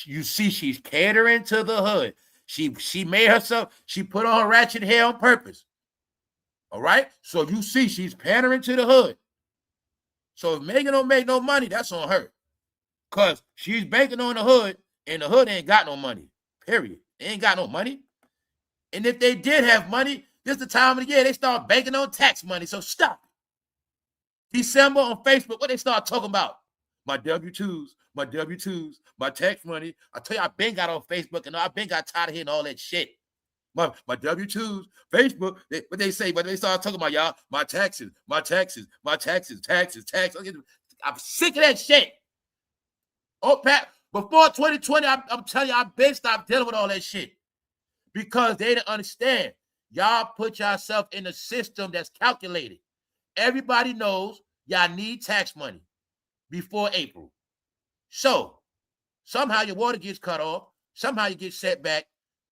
[SPEAKER 1] you see she's catering to the hood. She made herself, she put on her ratchet hair on purpose. All right? So you see she's pandering to the hood. So if Megan don't make no money, that's on her. Because she's banking on the hood, and the hood ain't got no money. Period. They ain't got no money. And if they did have money, this is the time of the year they start banking on tax money. So stop. December on Facebook, what they start talking about? My W-2s, my tax money. I tell you, I been got on Facebook, and I been got tired of hearing all that shit. My W-2s, Facebook, what they say, but they start talking about, y'all, my taxes. I'm sick of that shit. Oh, Pat, before 2020, I'm telling you, I've been stopped dealing with all that shit. Because they didn't understand. Y'all put yourself in a system that's calculated. Everybody knows y'all need tax money before April. So, somehow your water gets cut off. Somehow you get set back.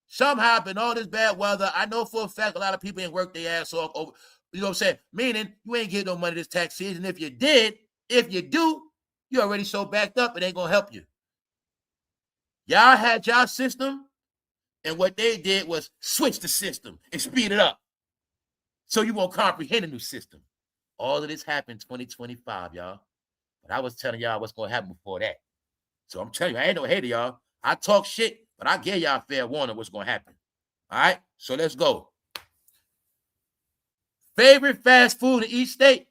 [SPEAKER 1] Somehow, in all this bad weather, I know for a fact a lot of people ain't worked their ass off over, you know what I'm saying? Meaning, you ain't getting no money this tax season. If you do, you already so backed up, it ain't going to help you. Y'all had y'all system, and what they did was switch the system and speed it up. So you won't comprehend a new system. All of this happened 2025, y'all. But I was telling y'all what's going to happen before that. So I'm telling you, I ain't no hater, y'all. I talk shit, but I give y'all fair warning what's going to happen. All right? So let's go. Favorite fast food in each state.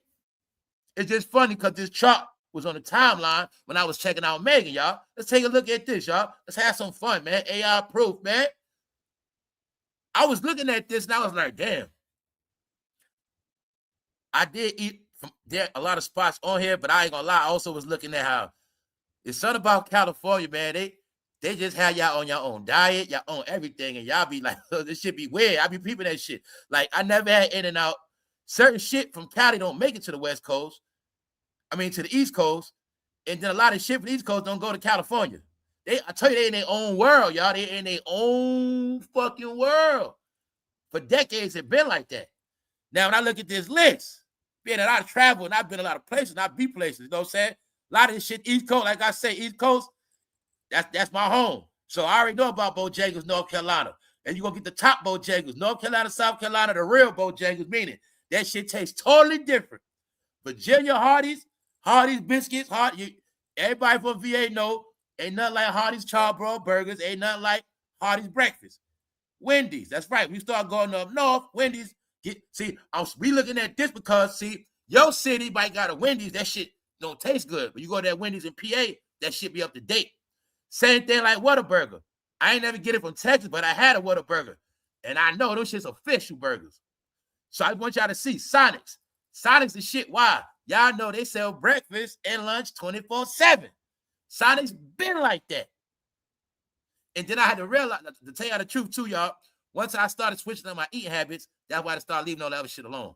[SPEAKER 1] It's just funny because this chart was on the timeline when I was checking out Megan, y'all. Let's take a look at this, y'all. Let's have some fun, man. AI proof, man. I was looking at this and I was like, damn. I did eat from there a lot of spots on here, but I ain't gonna lie. I also was looking at how it's something about California, man. They just have y'all on your own diet, your own everything, and y'all be like, oh, this shit be weird. I be peeping that shit. Like, I never had In-N-Out. Certain shit from Cali don't make it to the West Coast. I mean, to the East Coast. And then a lot of shit from the East Coast don't go to California. I tell you, they in their own world, y'all. They in their own fucking world. For decades, it's been like that. Now, when I look at this list, being that I travel and I've been a lot of places, and I be places, you know what I'm saying? A lot of this shit, East Coast, like I say, East Coast, that's my home. So I already know about Bojangles, North Carolina. And you're going to get the top Bojangles, North Carolina, South Carolina, the real Bojangles, meaning that shit tastes totally different. Virginia Hardee's biscuits, everybody from VA know, ain't nothing like Hardee's Charbroiled burgers, ain't nothing like Hardee's breakfast. Wendy's, that's right. We start going up north, Wendy's. We looking at this because, your city might got a Wendy's, that shit don't taste good. But you go to that Wendy's in PA, that shit be up to date. Same thing like Whataburger. I ain't never get it from Texas, but I had a Whataburger. And I know those shit's official burgers. So I want y'all to see Sonic's. Sonic's the shit. Why? Y'all know they sell breakfast and lunch 24/7. Sonic's been like that. And then I had to realize, to tell y'all the truth too, y'all, once I started switching on my eating habits, that's why I started leaving all that other shit alone.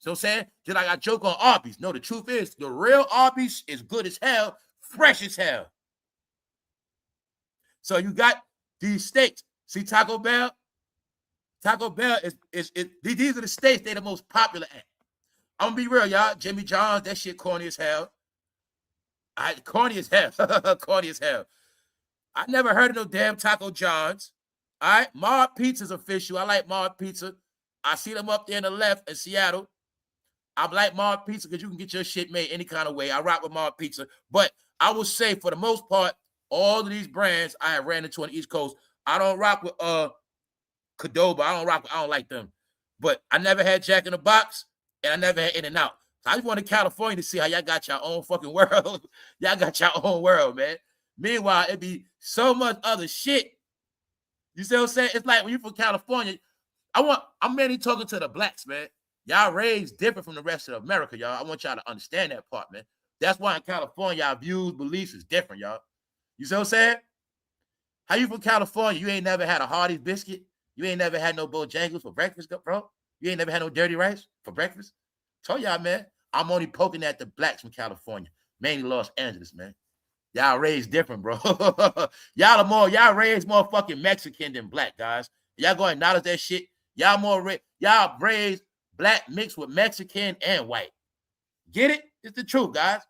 [SPEAKER 1] So I'm saying, just like I joke on Arby's. No, the truth is, the real Arby's is good as hell, fresh as hell. So you got these steaks. See, Taco Bell? Taco Bell is these are the states they're the most popular at. I'm gonna be real, y'all. Jimmy John's, that shit corny as hell. Corny as hell. Corny as hell. I never heard of no damn Taco John's. All right, Mart Pizza's official. I like Mart Pizza. I see them up there in the left in Seattle. I like Mart Pizza because you can get your shit made any kind of way. I rock with Mart Pizza. But I will say, for the most part, all of these brands I have ran into on the East Coast, I don't rock with Qdoba. I don't like them. But I never had Jack in the Box, and I never had In-N-Out. So I just wanted California to see how y'all got your own fucking world. Y'all got your own world, man. Meanwhile, it'd be so much other shit. You see what I'm saying? It's like when you're from California, I'm mainly talking to the blacks, man. Y'all raised different from the rest of America, y'all. I want y'all to understand that part, man. That's why in California, y'all views, beliefs is different, y'all. You see what I'm saying? How you from California? You ain't never had a Hardee's biscuit? You ain't never had no Bojangles for breakfast, bro? You ain't never had no dirty rice for breakfast? Told y'all, man, I'm only poking at the blacks from California, mainly Los Angeles, man. Y'all raised different, bro. y'all raised more fucking Mexican than black, guys. Y'all go acknowledge that shit. Y'all raised black mixed with Mexican and white. Get it? It's the truth, guys.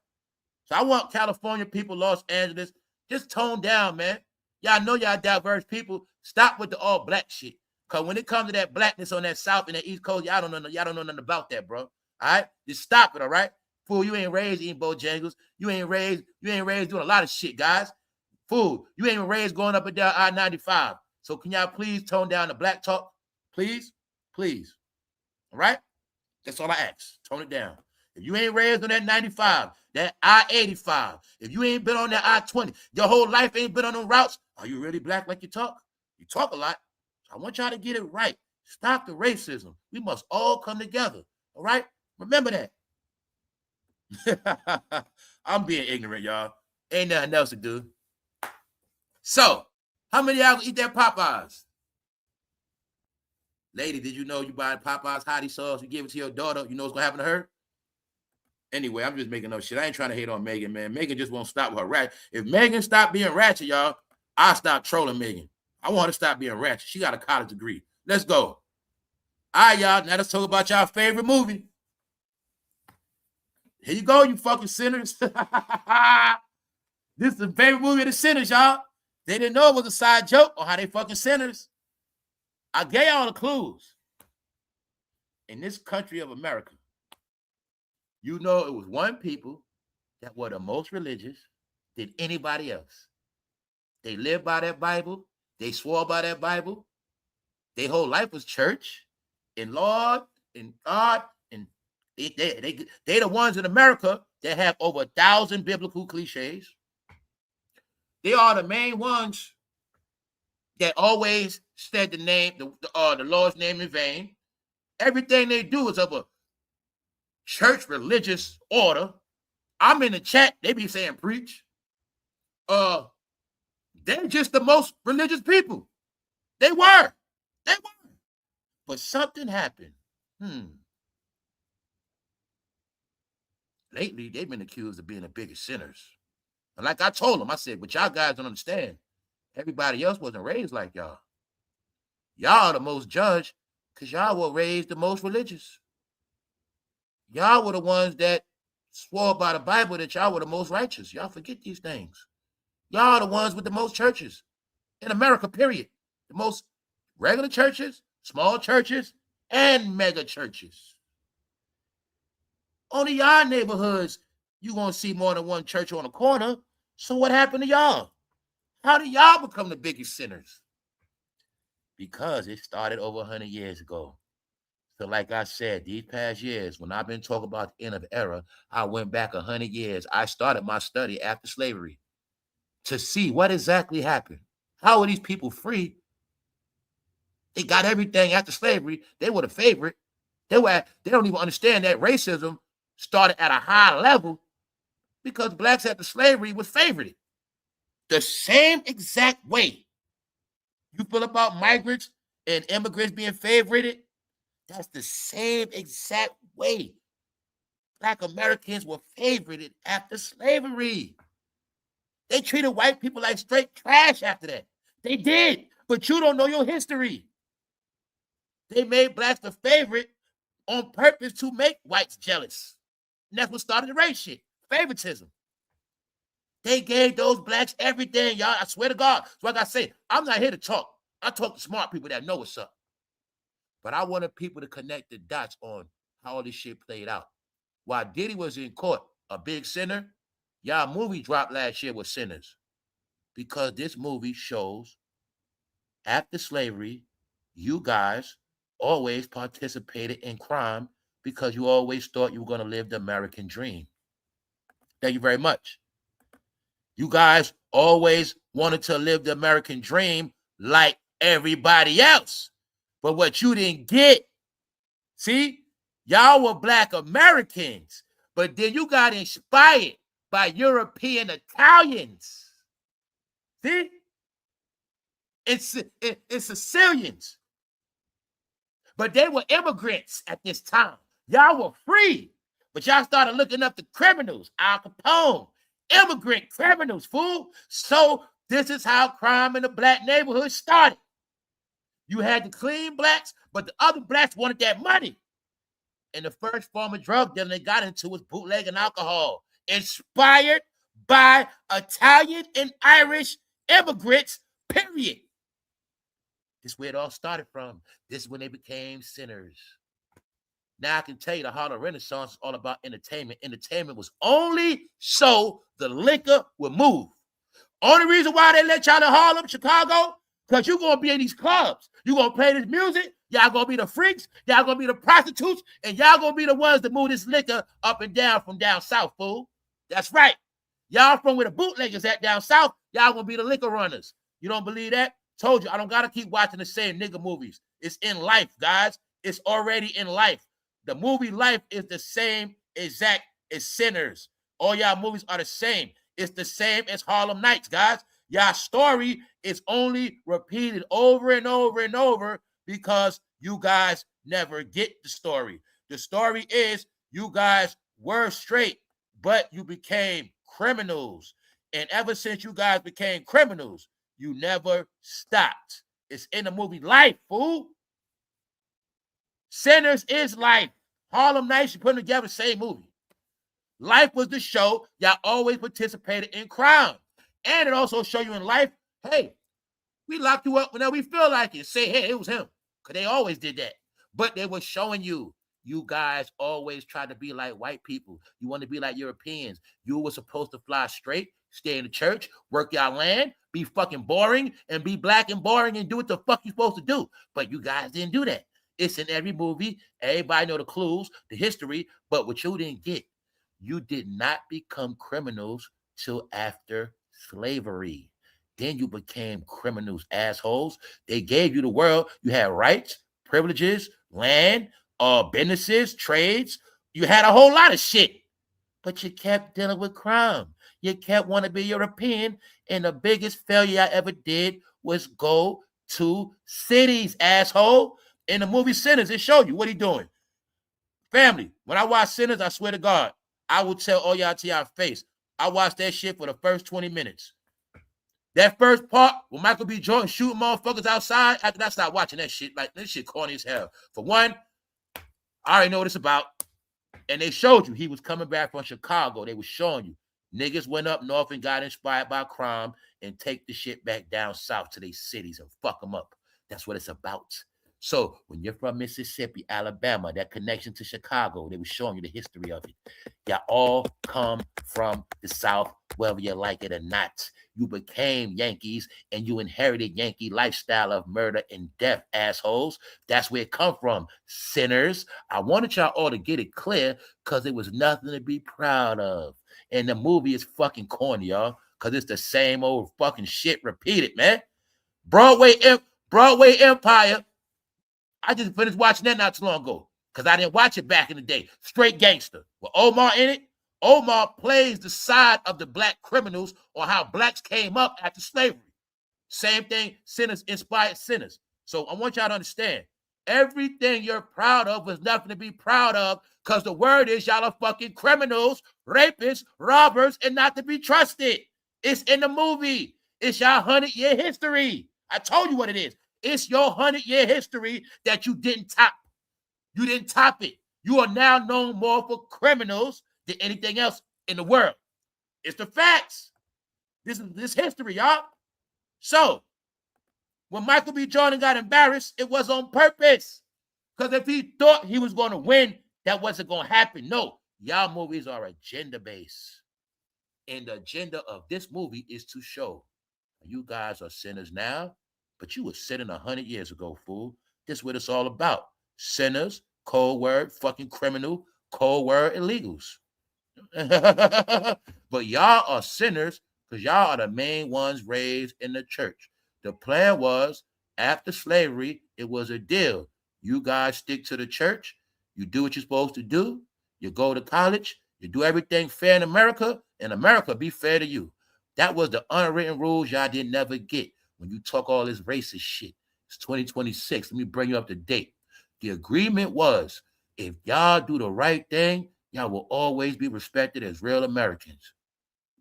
[SPEAKER 1] So I want California people, Los Angeles, just tone down, man. Y'all know y'all diverse people. Stop with the all black shit. Because when it comes to that blackness on that South and that East Coast, y'all don't know nothing about that, bro. All right? Just stop it, all right? Fool, you ain't raised eating Bojangles. You ain't raised doing a lot of shit, guys. Fool, you ain't raised going up and down I-95. So can y'all please tone down the black talk? Please? Please. All right? That's all I ask. Tone it down. If you ain't raised on that 95, that I-85, if you ain't been on that I-20, your whole life ain't been on them routes, are you really black like you talk? You talk a lot. I want y'all to get it right. Stop the racism. We must all come together. All right? Remember that. I'm being ignorant, y'all. Ain't nothing else to do. So, how many of y'all gonna eat that Popeyes? Lady, did you know you buy Popeyes hottie sauce, you give it to your daughter, you know what's gonna happen to her? Anyway, I'm just making up shit. I ain't trying to hate on Megan, man. Megan just won't stop with her ratchet. If Megan stopped being ratchet, y'all, I'll stop trolling Megan. I want her to stop being ratchet. She got a college degree. Let's go. All right, y'all. Now let's talk about y'all favorite movie. Here you go, you fucking sinners. This is the favorite movie of the sinners, y'all. They didn't know it was a side joke on how they fucking sinners. I gave y'all the clues. in this country of America, you know it was one people that were the most religious than anybody else. They lived by that Bible. They swore by that Bible. Their whole life was church and Lord and God. And they the ones in America that have over 1,000 biblical cliches. They are the main ones that always said the Lord's name in vain. Everything they do is of a church religious order. I'm in the chat. They be saying preach. They're just the most religious people. They were. But something happened. Lately, they've been accused of being the biggest sinners. And like I told them, I said, but y'all guys don't understand. Everybody else wasn't raised like y'all. Y'all are the most judged because y'all were raised the most religious. Y'all were the ones that swore by the Bible that y'all were the most righteous. Y'all forget these things. Y'all are the ones with the most churches in America, period. The most regular churches, small churches, and mega churches. Only y'all neighborhoods, you gonna see more than one church on a corner. So what happened to y'all? How did y'all become the biggest sinners? Because it started over 100 years ago. So like I said, these past years, when I've been talking about the end of the era, I went back 100 years. I started my study after slavery to see what exactly happened. How were these people free? They got everything after slavery. They were the favorite. They don't even understand that racism started at a high level because blacks after slavery was favored. The same exact way you feel about migrants and immigrants being favored, that's the same exact way Black Americans were favored after slavery. They treated white people like straight trash after that. They did, but you don't know your history. They made blacks the favorite on purpose to make whites jealous. And that's what started the race shit, favoritism. They gave those blacks everything, y'all. I swear to God. So like I say, I'm not here to talk. I talk to smart people that know what's up. But I wanted people to connect the dots on how all this shit played out. While Diddy was in court, a big sinner, y'all movie dropped last year with Sinners. Because this movie shows after slavery, you guys always participated in crime because you always thought you were going to live the American dream. Thank you very much. You guys always wanted to live the American dream like everybody else. But what you didn't get, see, y'all were Black Americans, but then you got inspired by European Italians. See? It's Sicilians. But they were immigrants at this time. Y'all were free, but y'all started looking up the criminals, Al Capone, immigrant criminals, fool. So this is how crime in the Black neighborhood started. You had the clean blacks, but the other blacks wanted that money. And the first form of drug dealing they got into was bootlegging alcohol, inspired by Italian and Irish immigrants, period. This is where it all started from. This is when they became sinners. Now I can tell you the Harlem Renaissance is all about entertainment. Entertainment was only so the liquor would move. Only reason why they let y'all in Harlem, Chicago, because you're going to be in these clubs. You're going to play this music. Y'all going to be the freaks. Y'all going to be the prostitutes. And y'all going to be the ones that move this liquor up and down from down south, fool. That's right. Y'all from where the bootleggers at down south, y'all going to be the liquor runners. You don't believe that? Told you, I don't got to keep watching the same nigga movies. It's in life, guys. It's already in life. The movie Life is the same exact as Sinners. All y'all movies are the same. It's the same as Harlem Nights, guys. Y'all story is only repeated over and over and over because you guys never get the story. The story is you guys were straight, but you became criminals. And ever since you guys became criminals, you never stopped. It's in the movie Life, fool. Sinners is Life. Harlem Nights, you put them together, same movie. Life was the show. Y'all always participated in crime. And it also show you in Life, hey, we lock you up whenever we feel like it. Say, hey, it was him. Because they always did that. But they were showing you You guys always try to be like white people. You want to be like Europeans. You were supposed to fly straight, stay in the church, work your land, be fucking boring, and be black and boring and do what the fuck you supposed to do. But you guys didn't do that. It's in every movie. Everybody know the clues, the history, but what you didn't get, you did not become criminals till after slavery. Then you became criminals, assholes. They gave you the world. You had rights, privileges, land, businesses, trades. You had a whole lot of shit, but you kept dealing with crime. You kept wanting to be European, and the biggest failure I ever did was go to cities, asshole. In the movie Sinners, it showed you what he doing. Family, when I watch Sinners, I swear to God, I will tell all y'all to y'all face. I watched that shit for the first 20 minutes. That first part, when Michael B. Jordan shooting motherfuckers outside, after that, I stopped watching that shit. Like, this shit corny as hell. For one, I already know what it's about. And they showed you he was coming back from Chicago. They were showing you niggas went up north and got inspired by crime and take the shit back down south to their cities and fuck them up. That's what it's about. So when you're from Mississippi, Alabama, that connection to Chicago, they were showing you the history of it. Y'all all come from the South, whether you like it or not. You became Yankees and you inherited Yankee lifestyle of murder and death, assholes. That's where it come from, sinners. I wanted y'all all to get it clear because it was nothing to be proud of. And the movie is fucking corny, y'all, because it's the same old fucking shit repeated, man. Broadway Empire. I just finished watching that not too long ago because I didn't watch it back in the day. Straight gangster. With Omar in it, Omar plays the side of the black criminals on how blacks came up after slavery. Same thing, Sinners inspired Sinners. So I want y'all to understand, everything you're proud of was nothing to be proud of because the word is y'all are fucking criminals, rapists, robbers, and not to be trusted. It's in the movie. It's y'all 100-year history. I told you what it is. It's your 100-year history that you didn't top. You didn't top it. You are now known more for criminals than anything else in the world. It's the facts. This is history, y'all. So, when Michael B. Jordan got embarrassed, it was on purpose. Because if he thought he was going to win, that wasn't going to happen. No, y'all movies are agenda-based. And the agenda of this movie is to show you guys are sinners now, but you were sinning 100 years ago, fool. This is what it's all about. Sinners, cold word, fucking criminal, cold word, illegals. But y'all are sinners because y'all are the main ones raised in the church. The plan was, after slavery, it was a deal. You guys stick to the church. You do what you're supposed to do. You go to college. You do everything fair in America, and America be fair to you. That was the unwritten rules y'all didn't never get. When you talk all this racist shit, it's 2026. Let me bring you up to date. The agreement was, if y'all do the right thing, y'all will always be respected as real Americans.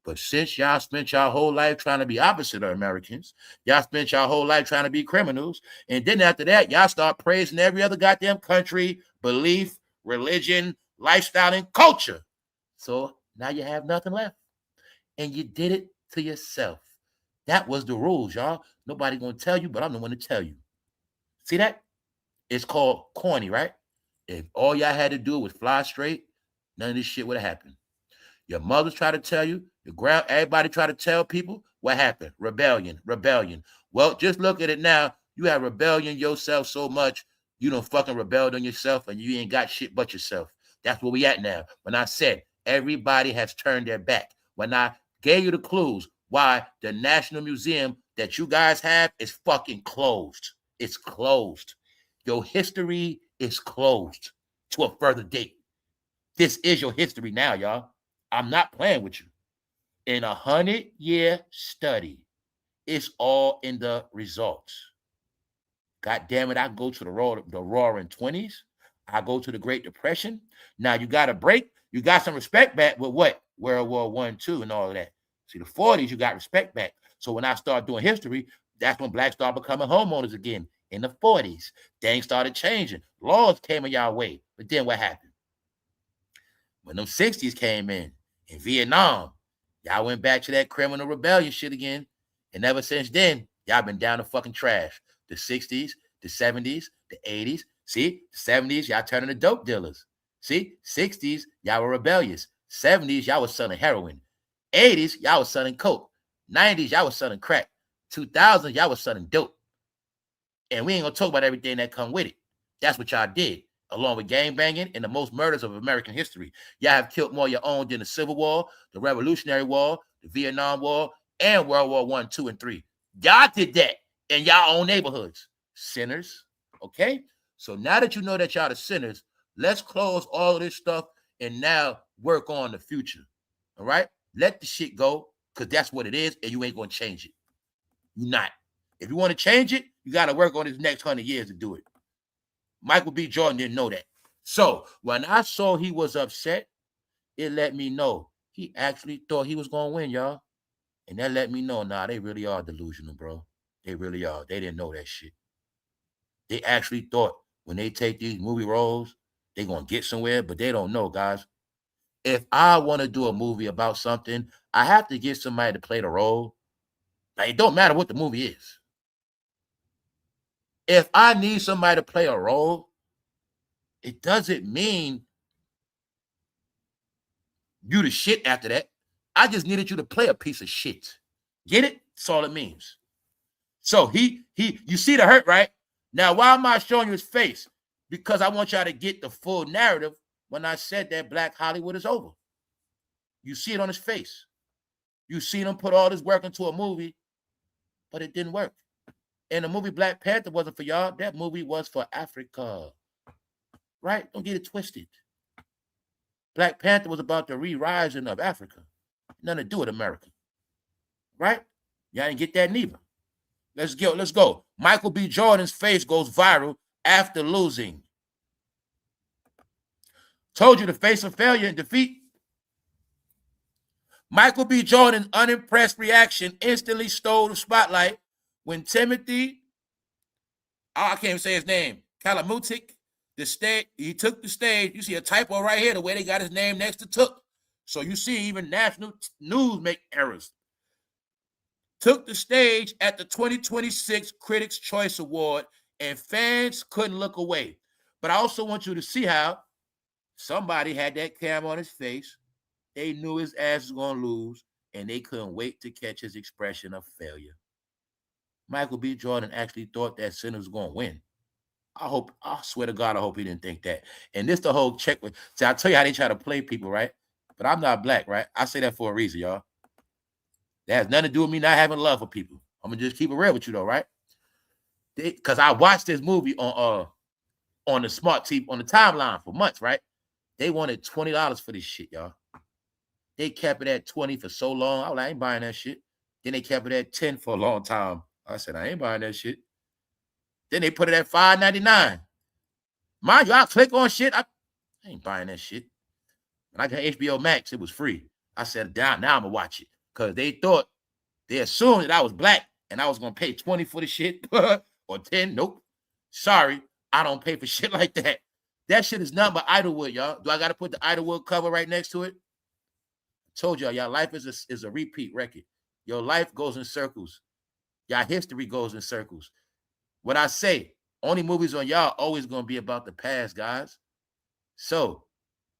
[SPEAKER 1] But since y'all spent y'all whole life trying to be opposite of Americans, y'all spent y'all whole life trying to be criminals, and then after that, y'all start praising every other goddamn country, belief, religion, lifestyle, and culture. So now you have nothing left. And you did it to yourself. That was the rules, y'all. Nobody gonna tell you, but I'm the one to tell you. See that? It's called corny, right? If all y'all had to do was fly straight, none of this shit would have happened. Your mothers try to tell you, everybody try to tell people what happened. Rebellion. Well, just look at it now. You have rebellion yourself so much, you don't fucking rebelled on yourself and you ain't got shit but yourself. That's where we at now. When I said everybody has turned their back. When I gave you the clues, why the National Museum that you guys have is fucking closed. It's closed. Your history is closed to a further date. This is your history now, y'all. I'm not playing with you. In 100-year study, it's all in the results. God damn it, I go to the roaring 20s. I go to the Great Depression. Now you got a break. You got some respect back with what? World War I, II, and all of that. See, the 40s, you got respect back. So when I start doing history, that's when blacks started becoming homeowners again. In the 40s, things started changing. Laws came in y'all way. But then what happened? When them 60s came in Vietnam, y'all went back to that criminal rebellion shit again. And ever since then, y'all been down the fucking trash. The 60s, the 70s, the 80s, See, 70s, y'all turning to dope dealers. See, 60s, y'all were rebellious. 70s, y'all was selling heroin. 80s, y'all was selling coke. 90s, y'all was selling crack. 2000s, y'all was selling dope. And we ain't gonna talk about everything that come with it. That's what y'all did, along with gang banging and the most murders of American history. Y'all have killed more of your own than the Civil War, the Revolutionary War, the Vietnam War, and World War I, II, and III. Y'all did that in y'all own neighborhoods. Sinners, okay? So now that you know that y'all the sinners, let's close all of this stuff and now work on the future, all right? Let the shit go, because that's what it is, and you ain't gonna change it. You're not. If you want to change it, you got to work on this next 100 years to do it. Michael B. Jordan didn't know that. So when I saw he was upset, it let me know he actually thought he was going to win, y'all. And that let me know, nah, they really are delusional, bro. They really are. They didn't know that shit. They actually thought when they take these movie roles, they're going to get somewhere, but they don't know, guys. If I want to do a movie about something, I have to get somebody to play the role. Like, it don't matter what the movie is. If I need somebody to play a role, it doesn't mean you the shit after that. I just needed you to play a piece of shit. Get it? That's all it means. So you see the hurt, right? Now, why am I showing you his face? Because I want y'all to get the full narrative when I said that Black Hollywood is over. You see it on his face. You seen him put all this work into a movie, but it didn't work. And the movie Black Panther wasn't for y'all. That movie was for Africa. Right? Don't get it twisted. Black Panther was about the re-rising of Africa. Nothing to do with America. Right? Y'all didn't get that neither. Let's go. Michael B. Jordan's face goes viral after losing. Told you the face of failure and defeat. Michael B. Jordan's unimpressed reaction instantly stole the spotlight when Timothy, I can't even say his name, Kalamutik, he took the stage. You see a typo right here, the way they got his name next to took. So you see even national news make errors. Took the stage at the 2026 Critics' Choice Award, and fans couldn't look away. But I also want you to see how somebody had that camera on his face. They knew his ass was going to lose, and they couldn't wait to catch his expression of failure. Michael B. Jordan actually thought that Sinner was going to win. I swear to God, I hope he didn't think that. And this the whole check. See, I tell you how they try to play people, right? But I'm not black, right? I say that for a reason, y'all. That has nothing to do with me not having love for people. I'm going to just keep it real with you, though, right? Because I watched this movie on the smart TV, on the timeline for months, right? They wanted $20 for this shit, y'all. They kept it at 20 for so long. I was like, I ain't buying that shit. Then they kept it at 10 for a long time. I said, I ain't buying that shit. Then they put it at $5.99. Mind you, I click on shit. I ain't buying that shit. When I got HBO Max, it was free. I said, now I'm going to watch it. Because they assumed that I was black and I was going to pay 20 for the shit or 10. Nope. Sorry, I don't pay for shit like that. That shit is nothing but Idlewood, y'all. Do I got to put the Idlewood cover right next to it? I told y'all, life is a repeat record. Your life goes in circles. Y'all history goes in circles. What I say, only movies on y'all always going to be about the past, guys. So,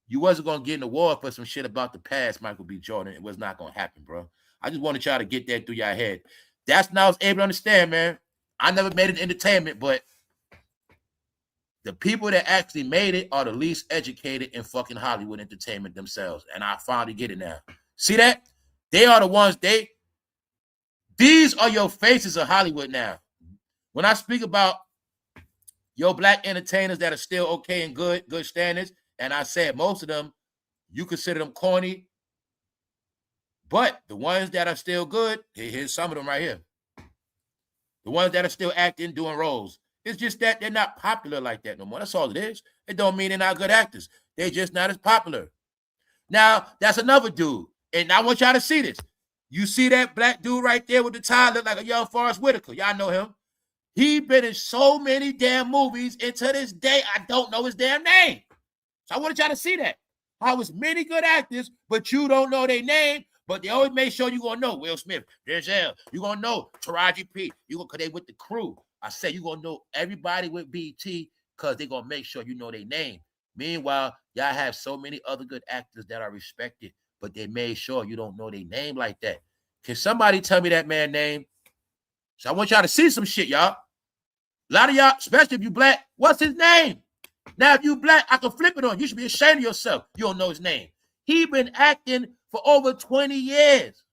[SPEAKER 1] you wasn't going to get in the war for some shit about the past, Michael B. Jordan. It was not going to happen, bro. I just wanted y'all to get that through your head. That's not I was able to understand, man. I never made it entertainment, but the people that actually made it are the least educated in fucking Hollywood entertainment themselves. And I finally get it now. See that? They are the ones, these are your faces of Hollywood now. When I speak about your black entertainers that are still okay and good standards, and I said most of them, you consider them corny, but the ones that are still good, here's some of them right here. The ones that are still acting, doing roles. It's just that they're not popular like that no more. That's all it is. It don't mean they're not good actors. They're just not as popular. Now, that's another dude, and I want y'all to see this. You see that black dude right there with the tie, look like a young Forrest Whitaker. Y'all know him. He been in so many damn movies, and to this day, I don't know his damn name. So I wanted y'all to see that. How it's many good actors, but you don't know their name, but they always make sure you're going to know Will Smith, Denzel. You're going to know Taraji P. Because they with the crew. I said you're going to know everybody with BT because they're going to make sure you know their name. Meanwhile, y'all have so many other good actors that are respected, but they made sure you don't know their name like that. Can somebody tell me that man's name? So I want y'all to see some shit, y'all. A lot of y'all, especially if you black, what's his name? Now, if you black, I can flip it on. You should be ashamed of yourself. You don't know his name. He been acting for over 20 years.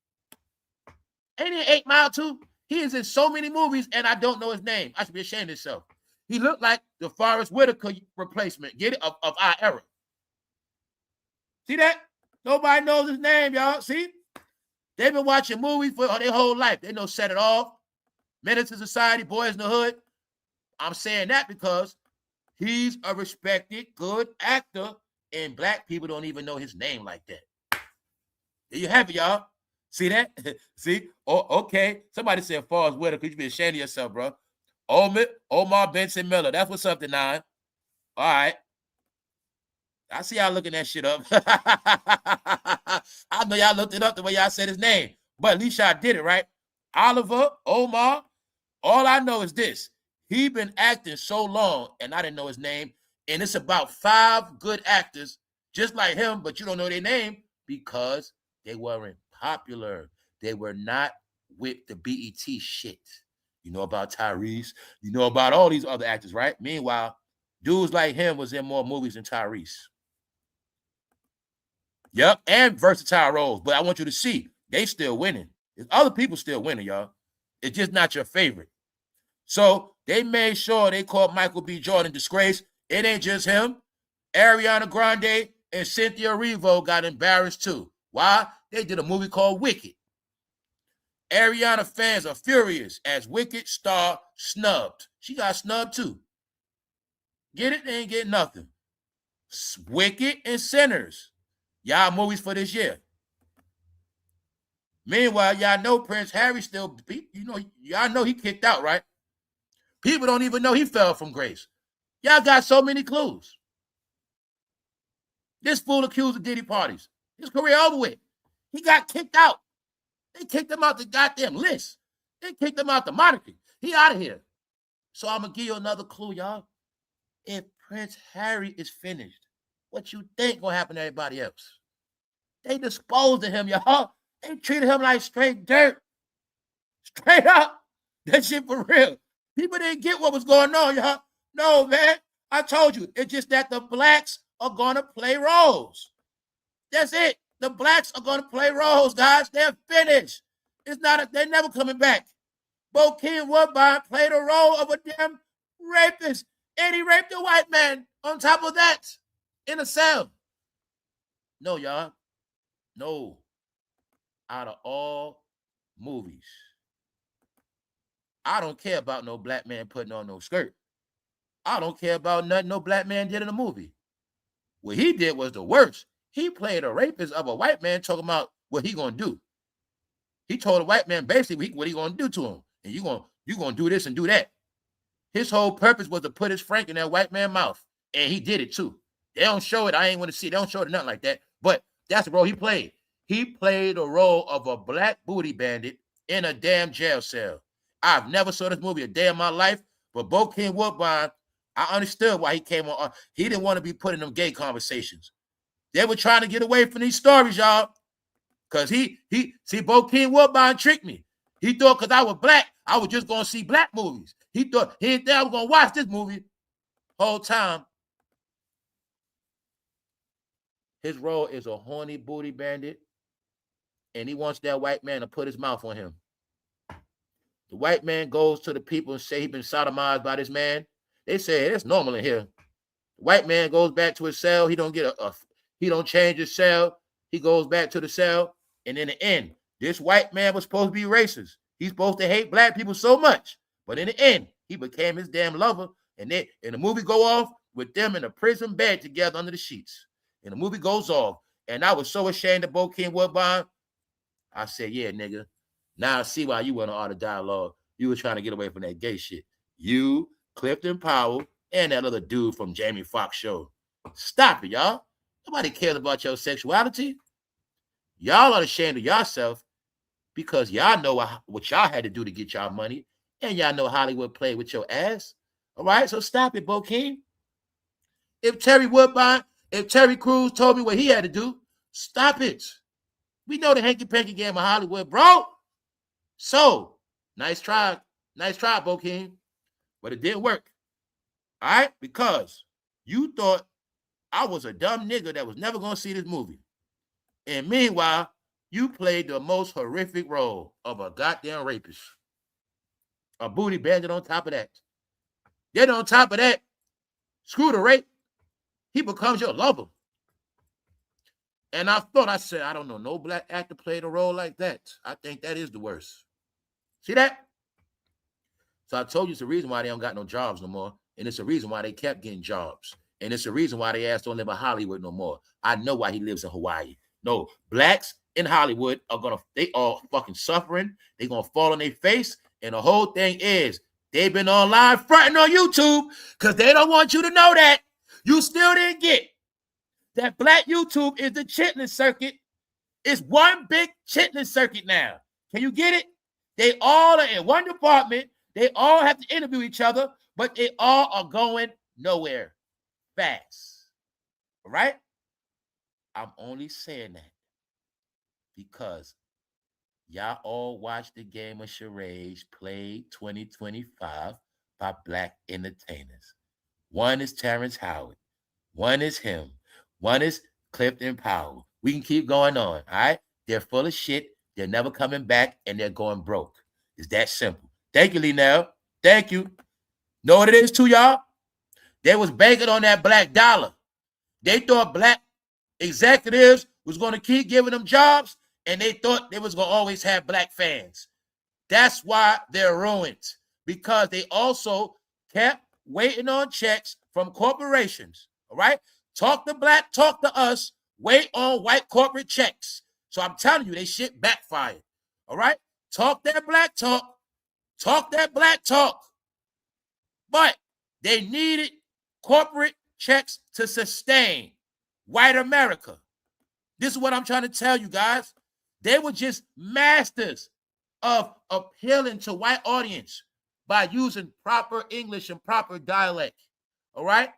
[SPEAKER 1] Ain't he 8 Mile too? He is in so many movies, and I don't know his name. I should be ashamed of himself. He looked like the Forrest Whitaker replacement. Get it? Of our era. See that? Nobody knows his name, y'all. See? They've been watching movies for their whole life. They know Set It Off, Menace to Society, Boys in the Hood. I'm saying that because he's a respected, good actor, and black people don't even know his name like that. There you have it, y'all. See that? See? Oh, okay. Somebody said Forrest Whitaker. You should be ashamed of yourself, bro. Omar Benson Miller. That's what's up tonight. All right. I see y'all looking that shit up. I know y'all looked it up the way y'all said his name, but at least y'all did it, right? Oliver, Omar. All I know is this. He been acting so long, and I didn't know his name, and it's about 5 good actors just like him, but you don't know their name because they weren't popular. They were not with the BET shit. You know about Tyrese. You know about all these other actors, right? Meanwhile, dudes like him was in more movies than Tyrese. Yep, and versatile roles. But I want you to see, they still winning. There's other people still winning, y'all. It's just not your favorite. So they made sure they called Michael B. Jordan disgrace. It ain't just him. Ariana Grande and Cynthia Erivo got embarrassed too. Why? They did a movie called Wicked. Ariana fans are furious as Wicked star snubbed. She got snubbed too. Get it? They ain't getting nothing. Wicked and Sinners. Y'all movies for this year. Meanwhile, y'all know Prince Harry still, y'all know he kicked out, right? People don't even know he fell from grace. Y'all got so many clues. This fool accused of Diddy parties. His career over with. He got kicked out. They kicked him out the goddamn list. They kicked him out the monarchy. He out of here. So I'm going to give you another clue, y'all. If Prince Harry is finished, what you think going to happen to everybody else? They disposed of him, y'all. They treated him like straight dirt. Straight up. That shit for real. People didn't get what was going on, y'all. No, man. I told you. It's just that the blacks are going to play roles. That's it. The blacks are going to play roles, guys. They're finished. They're never coming back. Bokeem Woodbine played a role of a damn rapist, and he raped a white man on top of that in a cell. No, y'all. No. Out of all movies, I don't care about no black man putting on no skirt. I don't care about nothing no black man did in a movie. What he did was the worst. He played a rapist of a white man talking about what he gonna do. He told a white man basically what he gonna do to him. And you gonna do this and do that. His whole purpose was to put his frank in that white man's mouth. And he did it too. They don't show it. I ain't want to see it. They don't show it nothing like that. But that's the role he played. He played the role of a black booty bandit in a damn jail cell. I've never saw this movie a day in my life, but Bokeem Woodbine, I understood why he came on. He didn't want to be put in them gay conversations. They were trying to get away from these stories, y'all. Because see, Bokeem Woodbine tricked me. He thought because I was black, I was just going to see black movies. He thought I was going to watch this movie whole time. His role is a horny booty bandit, and he wants that white man to put his mouth on him. The white man goes to the people and say he's been sodomized by this man. They say, hey, that's normal in here. The white man goes back to his cell. He don't get he don't change his cell. He goes back to the cell. And in the end, this white man was supposed to be racist. He's supposed to hate black people so much. But in the end, he became his damn lover. And the movie go off with them in a prison bed together under the sheets. And the movie goes off. And I was so ashamed of Bokeem Woodbine. I said, yeah, nigga. Now I see why you went on Art of Dialogue. You were trying to get away from that gay shit. You, Clifton Powell, and that other dude from Jamie Foxx show. Stop it, y'all. Nobody cares about your sexuality. Y'all are ashamed of yourself because y'all know what y'all had to do to get y'all money, and y'all know Hollywood played with your ass. All right, so stop it, Bokeem. If Terry Woodbine, if Terry Crews told me what he had to do, stop it. We know the hanky-panky game of Hollywood, bro. So, nice try, Bo King. But it didn't work. All right? Because you thought I was a dumb nigga that was never going to see this movie. And meanwhile, you played the most horrific role of a goddamn rapist. A booty bandit on top of that. Then on top of that, screw the rape, he becomes your lover. And I said, I don't know, no black actor played a role like that. I think that is the worst. See that? So I told you it's the reason why they don't got no jobs no more. And it's the reason why they kept getting jobs. And it's the reason why they ass don't live in Hollywood no more. I know why he lives in Hawaii. No, blacks in Hollywood they are fucking suffering. They gonna fall on their face. And the whole thing is, they've been online fronting on YouTube because they don't want you to know that. You still didn't get that black YouTube is the chitlin circuit. It's one big chitlin circuit now. Can you get it? They all are in one department. They all have to interview each other, but they all are going nowhere fast. All right? I'm only saying that because y'all all watched the game of charades played 2025 by black entertainers. One is Terrence Howard. One is him. One is Clifton Powell. We can keep going on, all right? They're full of shit. They're never coming back, and they're going broke. It's that simple. Thank you, Linnell. Thank you. Know what it is too, y'all? They was banking on that black dollar. They thought black executives was going to keep giving them jobs, and they thought they was going to always have black fans. That's why they're ruined, because they also kept waiting on checks from corporations, all right? Talk to black, talk to us, wait on white corporate checks. So I'm telling you, they shit backfired, all right? Talk that black talk, talk that black talk. But they needed corporate checks to sustain white America. This is what I'm trying to tell you guys. They were just masters of appealing to white audience by using proper English and proper dialect, all right?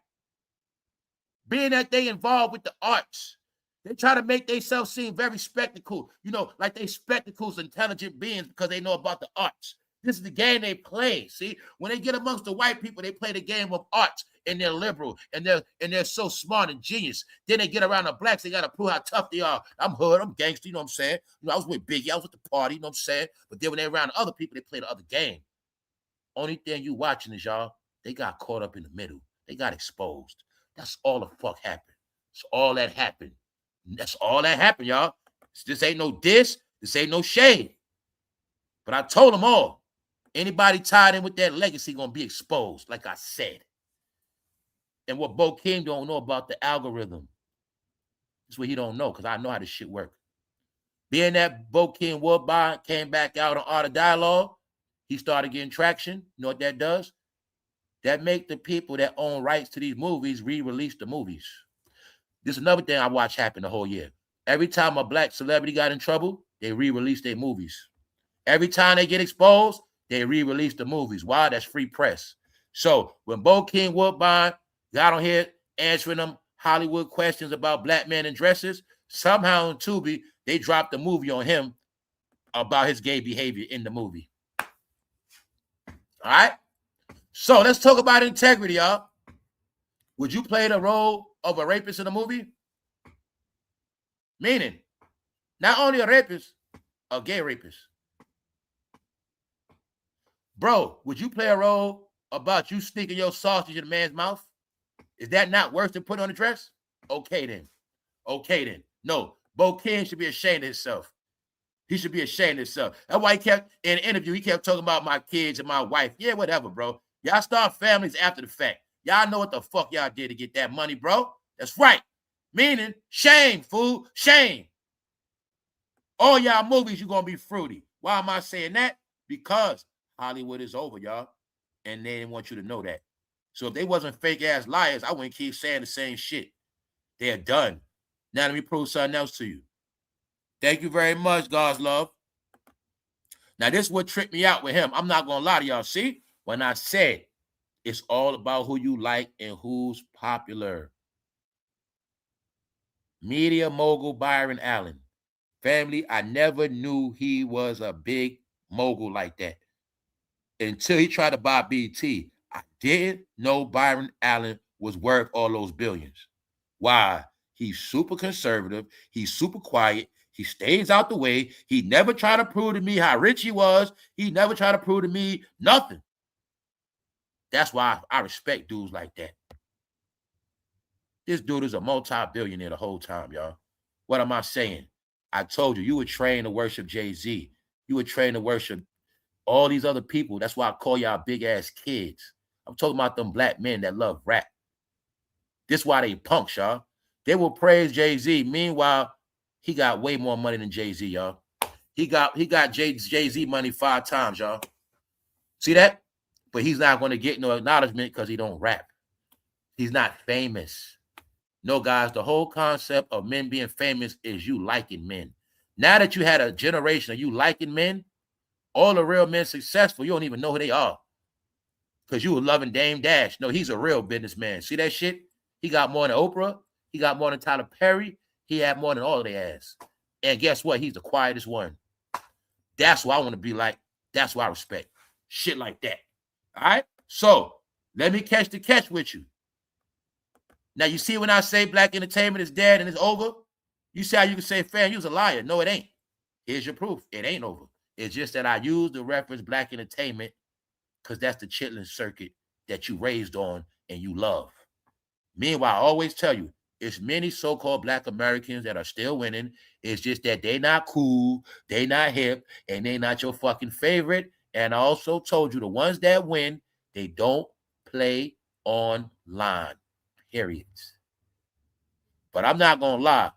[SPEAKER 1] Being that they involved with the arts, they try to make themselves seem very spectacle, like they spectacles intelligent beings because they know about the arts. This is the game they play. See, when they get amongst the white people, they play the game of arts, and they're liberal, and they're so smart and genius. Then they get around the blacks, they gotta prove how tough they are. I'm hood, I'm gangster, you know what I'm saying? I was with Biggie, I was with the party, you know what I'm saying? But then when they're around other people, they play the other game. Only thing you watching is y'all, they got caught up in the middle. They got exposed. That's all the fuck happened. That's all that happened. That's all that happened, y'all. This ain't no diss. This ain't no shade. But I told them all, anybody tied in with that legacy gonna be exposed, like I said. And what Bo King don't know about the algorithm, that's what he don't know, because I know how this shit work. Being that Bo King Woodbine came back out on Art of Dialogue, he started getting traction. You know what that does? That make the people that own rights to these movies re-release the movies. This is another thing I watch happen the whole year. Every time a black celebrity got in trouble, they re-release their movies. Every time they get exposed, they re-release the movies. Why? That's free press. So when Bo King Woodbine got on here answering them Hollywood questions about black men in dresses, somehow in Tubi, they dropped the movie on him about his gay behavior in the movie. All right? So let's talk about integrity, y'all. Would you play the role of a rapist in a movie? Meaning, not only a rapist, a gay rapist. Bro, would you play a role about you sneaking your sausage in a man's mouth? Is that not worse than putting on a dress? Okay, then. Okay, then. No, Bo King should be ashamed of himself. He should be ashamed of himself. That's why he kept, in an interview, he kept talking about my kids and my wife. Yeah, whatever, bro. Y'all start families after the fact. Y'all know what the fuck y'all did to get that money, bro. That's right. Meaning, shame, fool. Shame. All y'all movies, you're going to be fruity. Why am I saying that? Because Hollywood is over, y'all. And they didn't want you to know that. So if they wasn't fake-ass liars, I wouldn't keep saying the same shit. They're done. Now let me prove something else to you. Thank you very much, God's love. Now, this is what tricked me out with him. I'm not going to lie to y'all. See, when I said it's all about who you like and who's popular. Media mogul Byron Allen. Family, I never knew he was a big mogul like that until he tried to buy BT. I didn't know Byron Allen was worth all those billions. Why? He's super conservative. He's super quiet. He stays out the way. He never tried to prove to me how rich he was. He never tried to prove to me nothing. That's why I respect dudes like that. This dude is a multi-billionaire the whole time, y'all. What am I saying? I told you, you were trained to worship Jay-Z. You were trained to worship all these other people. That's why I call y'all big-ass kids. I'm talking about them black men that love rap. This is why they punks, y'all. They will praise Jay-Z. Meanwhile, he got way more money than Jay-Z, y'all. He got Jay-Z money 5 times, y'all. See that? But he's not going to get no acknowledgement because he don't rap. He's not famous. No, guys, the whole concept of men being famous is you liking men. Now that you had a generation of you liking men, all the real men successful, you don't even know who they are. Because you were loving Dame Dash. No, he's a real businessman. See that shit? He got more than Oprah. He got more than Tyler Perry. He had more than all of their ass. And guess what? He's the quietest one. That's what I want to be like. That's what I respect. Shit like that. All right? So, let me catch the catch with you. Now, you see when I say black entertainment is dead and it's over? You see how you can say, fam, you was a liar. No, it ain't. Here's your proof. It ain't over. It's just that I use the reference black entertainment because that's the chitlin circuit that you raised on and you love. Meanwhile, I always tell you, it's many so-called black Americans that are still winning. It's just that they not cool, they not hip, and they not your fucking favorite. And I also told you the ones that win, they don't play online. Period. But I'm not gonna lie.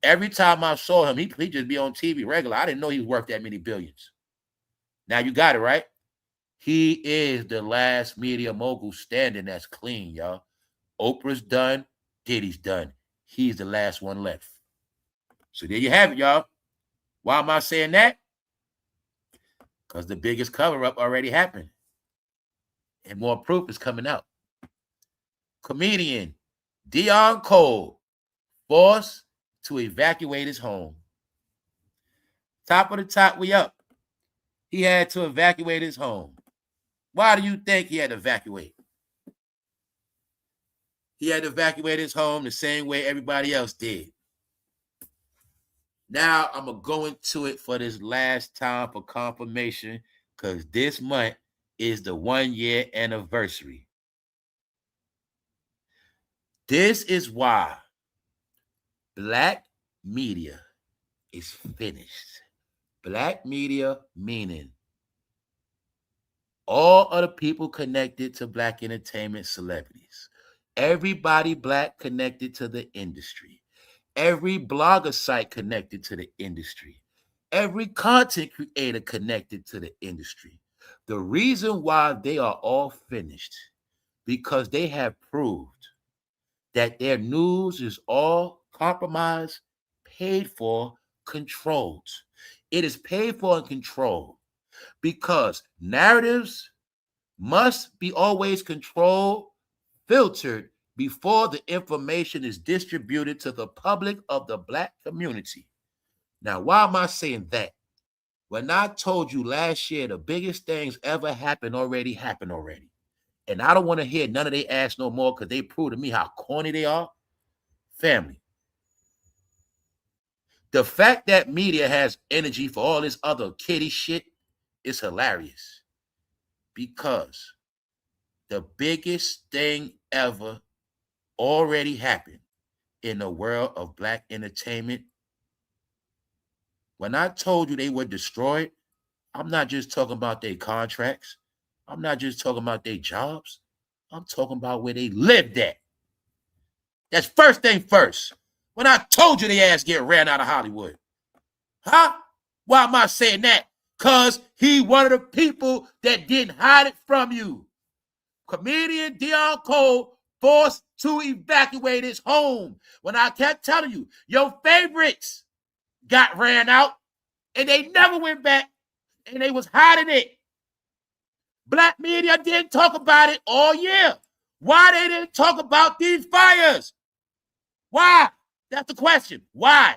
[SPEAKER 1] Every time I saw him, he just be on TV regular. I didn't know he was worth that many billions. Now you got it, right? He is the last media mogul standing that's clean, y'all. Oprah's done. Diddy's done. He's the last one left. So there you have it, y'all. Why am I saying that? Because the biggest cover-up already happened. And more proof is coming out. Comedian Dion Cole forced to evacuate his home. Top of the top, we up. He had to evacuate his home. Why do you think he had to evacuate? He had to evacuate his home the same way everybody else did. Now, I'm going to go into it for this last time for confirmation because this month is the 1-year anniversary. This is why black media is finished. Black media meaning all of the people connected to black entertainment celebrities. Everybody black connected to the industry. Every blogger site connected to the industry. Every content creator connected to the industry. The reason why they are all finished because they have proved that their news is all compromised, paid for, controlled. It is paid for and controlled because narratives must be always controlled, filtered before the information is distributed to the public of the black community. Now, why am I saying that? When I told you last year the biggest things ever happened already. And I don't want to hear none of their ass no more because they prove to me how corny they are. Family. The fact that media has energy for all this other kiddie shit is hilarious. Because the biggest thing ever already happened in the world of black entertainment. When I told you they were destroyed, I'm not just talking about their contracts. I'm not just talking about their jobs. I'm talking about where they lived at. That's first thing first. When I told you the ass get ran out of Hollywood. Huh? Why am I saying that? Because he one of the people that didn't hide it from you. Comedian Dion Cole forced to evacuate his home. When I kept telling you, your favorites got ran out and they never went back and they was hiding it. Black media didn't talk about it all year. Why they didn't talk about these fires? Why? That's the question. Why?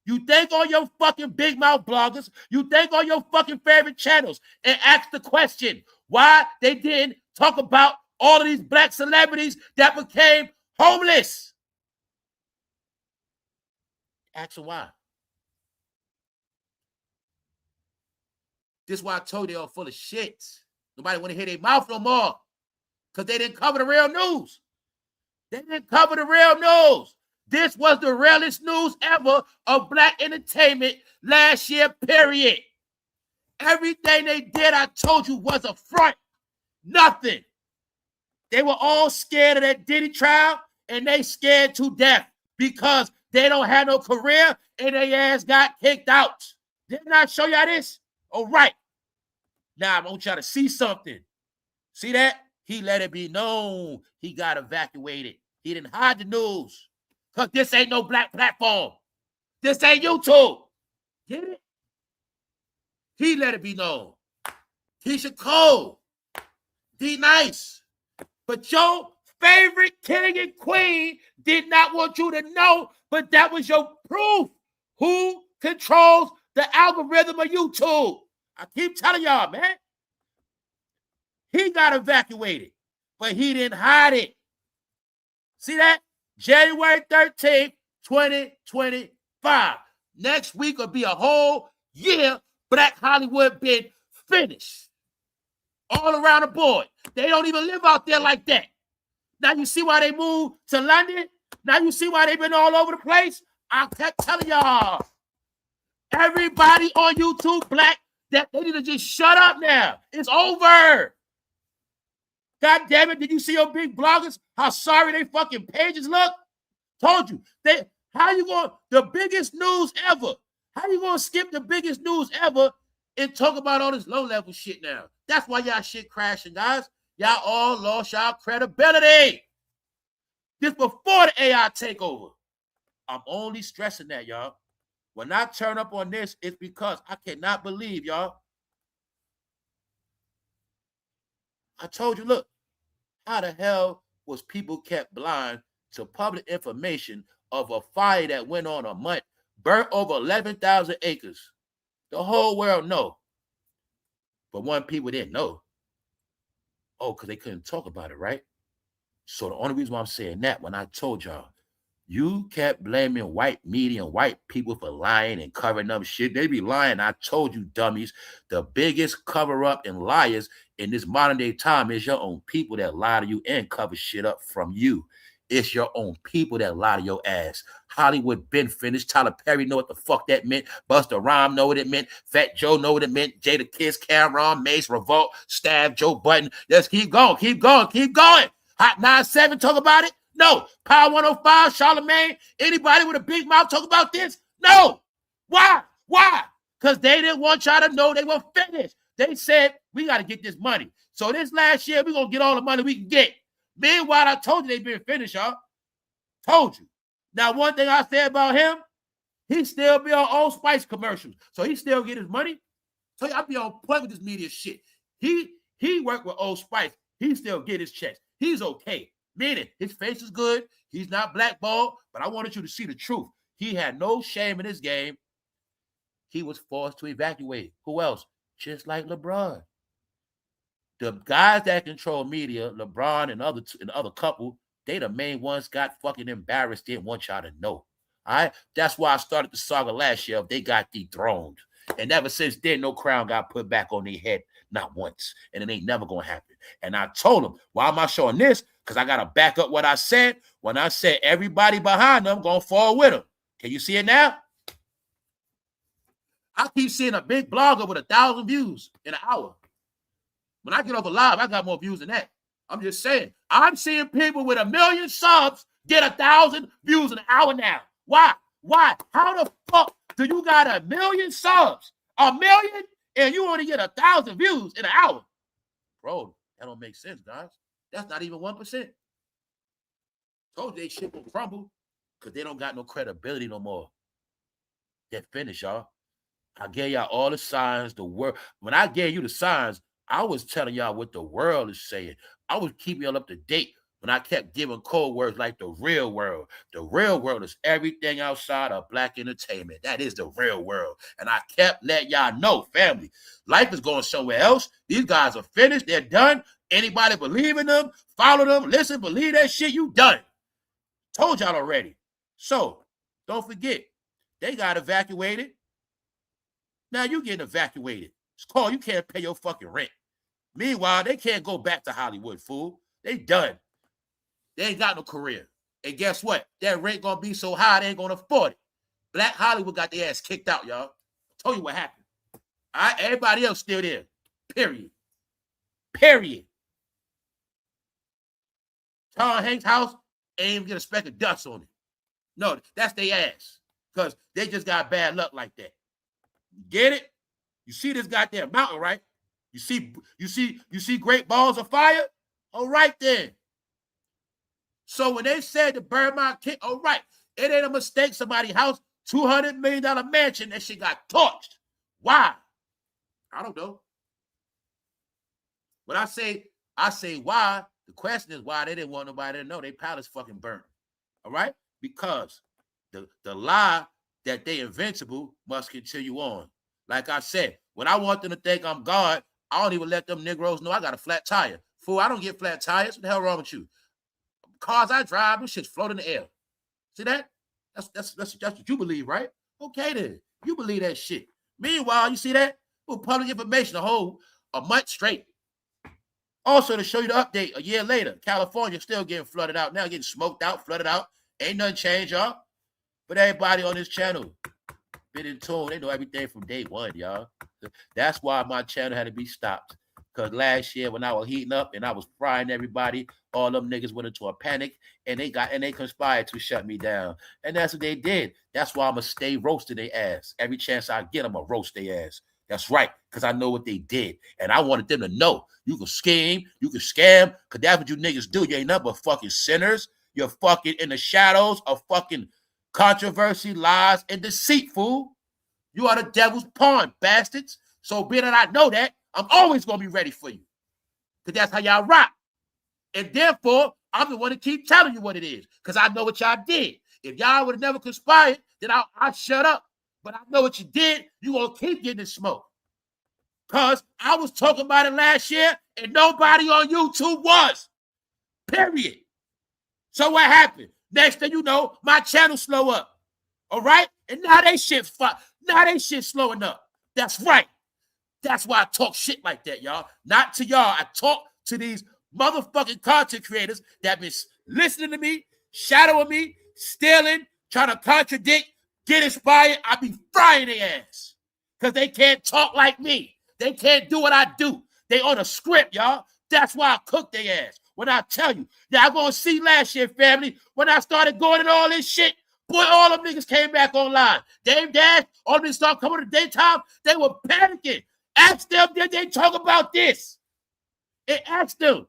[SPEAKER 1] You think on your fucking big mouth bloggers, you think on your fucking favorite channels and ask the question why they didn't talk about all of these black celebrities that became homeless. Ask them why. This is why I told you they all full of shit. Nobody want to hear their mouth no more because they didn't cover the real news. They didn't cover the real news. This was the realest news ever of black entertainment last year, period. Everything they did, I told you, was a front. Nothing. They were all scared of that Diddy trial, and they scared to death because they don't have no career, and their ass got kicked out. Didn't I show y'all this? All right. Now I want y'all to see something. See that? He let it be known he got evacuated. He didn't hide the news. Because this ain't no black platform. This ain't YouTube. Get it? He let it be known. Keisha Cole. D-Nice. But your favorite king and queen did not want you to know, but that was your proof. Who controls the algorithm of YouTube? I keep telling y'all, man. He got evacuated, but he didn't hide it. See that? January 13th, 2025. Next week will be a whole year Black Hollywood been finished. All around the board. They don't even live out there like that. Now you see why they moved to London? Now you see why they've been all over the place? I kept telling y'all. Everybody on YouTube black, that they need to just shut up now. It's over. God damn it, did you see your big bloggers? How sorry they fucking pages look? Told you. How you going, the biggest news ever? How you going to skip the biggest news ever and talk about all this low-level shit now? That's why y'all shit crashing, guys. Y'all all lost y'all credibility. This before the AI takeover. I'm only stressing that, y'all. When I turn up on this, it's because I cannot believe, y'all. I told you, look, how the hell was people kept blind to public information of a fire that went on a month, burnt over 11,000 acres? The whole world know. But one people didn't know. Oh, because they couldn't talk about it, right? So the only reason why I'm saying that, when I told y'all, you kept blaming white media and white people for lying and covering up shit. They be lying. I told you, dummies, the biggest cover-up and liars in this modern day time is your own people that lie to you and cover shit up from you. It's your own people that lie to your ass. Hollywood been finished. Tyler Perry know what the fuck that meant. Busta Rhymes know what it meant. Fat Joe know what it meant. Jada Kiss, Cameron, Mace, Revolt, Stab, Joe Button. Let's keep going, keep going, keep going. Hot 97 talk about it? No. Power 105, Charlemagne, anybody with a big mouth talk about this? No. Why? Why? Because they didn't want y'all to know they were finished. They said, we got to get this money. So this last year, we're going to get all the money we can get. Meanwhile, I told you they been finished, y'all. Told you. Now, one thing I said about him, he still be on Old Spice commercials. So he still get his money. So I be on point with this media shit. He worked with Old Spice. He still get his checks. He's okay. Meaning, his face is good. He's not blackballed. But I wanted you to see the truth. He had no shame in his game. He was forced to evacuate. Who else? Just like LeBron. The guys that control media, LeBron and other couple, they the main ones got fucking embarrassed, didn't want y'all to know. All right? That's why I started the saga last year. They got dethroned. And ever since then, no crown got put back on their head, not once. And it ain't never going to happen. And I told them, why am I showing this? Because I got to back up what I said when I said everybody behind them going to fall with them. Can you see it now? I keep seeing a big blogger with 1,000 views in an hour. When I get over live, I got more views than that. I'm just saying. I'm seeing people with 1 million subs get 1,000 views in an hour now. Why? Why? How the fuck do you got 1 million subs? 1 million? And you only get 1,000 views in an hour? Bro, that don't make sense, guys. That's not even 1%. Told you they shit will crumble because they don't got no credibility no more. They're finished, y'all. I gave y'all all the signs, the world. When I gave you the signs, I was telling y'all what the world is saying. I was keeping y'all up to date When I kept giving code words like the real world. The real world is everything outside of black entertainment. That is the real world. And I kept letting y'all know, family, life is going somewhere else. These guys are finished. They're done. Anybody believe in them, follow them, listen, believe that shit, you done. Told y'all already. So, don't forget, they got evacuated. Now you getting evacuated. It's called you can't pay your fucking rent. Meanwhile, they can't go back to Hollywood, fool. They done. They ain't got no career. And guess what? That rent gonna be so high, they ain't gonna afford it. Black Hollywood got their ass kicked out, y'all. Told you what happened. All right, everybody else still there. Period. Period. Tom Hanks' house ain't even get a speck of dust on it. No, that's their ass. Because they just got bad luck like that. You get it? You see this goddamn mountain, right? You see great balls of fire? All right then. So when they said to burn my kid, all right, it ain't a mistake. Somebody's house, $200 million mansion, that shit got torched. Why? I don't know. When I say why, the question is why they didn't want nobody to know. They palace fucking burned. All right? Because the lie that they invincible must continue on. Like I said, when I want them to think I'm God, I don't even let them Negroes know I got a flat tire. Fool, I don't get flat tires. What the hell wrong with you? Cars I drive, this shit's floating in the air. See that? That's what you believe, right? Okay then. You believe that shit. Meanwhile, you see that? Well, public information a month straight. Also, to show you the update, a year later, California still getting flooded out. Now getting smoked out, flooded out. Ain't nothing changed, y'all. But everybody on this channel been in tune. They know everything from day one, y'all. That's why my channel had to be stopped. Because last year when I was heating up and I was frying everybody, all them niggas went into a panic and they conspired to shut me down. And that's what they did. That's why I'm going to stay roasting their ass. Every chance I get, I'm going to roast their ass. That's right, because I know what they did. And I wanted them to know. You can scheme, you can scam, because that's what you niggas do. You ain't nothing but fucking sinners. You're fucking in the shadows of fucking controversy, lies, and deceit, fool. You are the devil's pawn, bastards. So being that I know that, I'm always going to be ready for you. Because that's how y'all rock. And therefore, I'm the one to keep telling you what it is. Because I know what y'all did. If y'all would have never conspired, then I'll shut up. But I know what you did. You're going to keep getting the smoke. Because I was talking about it last year, and nobody on YouTube was. Period. So what happened? Next thing you know, my channel slow up. All right? And now they shit slowing up. That's right. That's why I talk shit like that, y'all. Not to y'all. I talk to these motherfucking content creators that been listening to me, shadowing me, stealing, trying to contradict, get inspired. I be frying their ass. Because they can't talk like me. They can't do what I do. They on a script, y'all. That's why I cook their ass. When I tell you, y'all gonna see last year, family, when I started going and all this shit, boy, all them niggas came back online. Dame Dash, all them niggas started coming to the daytime. They were panicking. Ask them, did they talk about this? And ask them.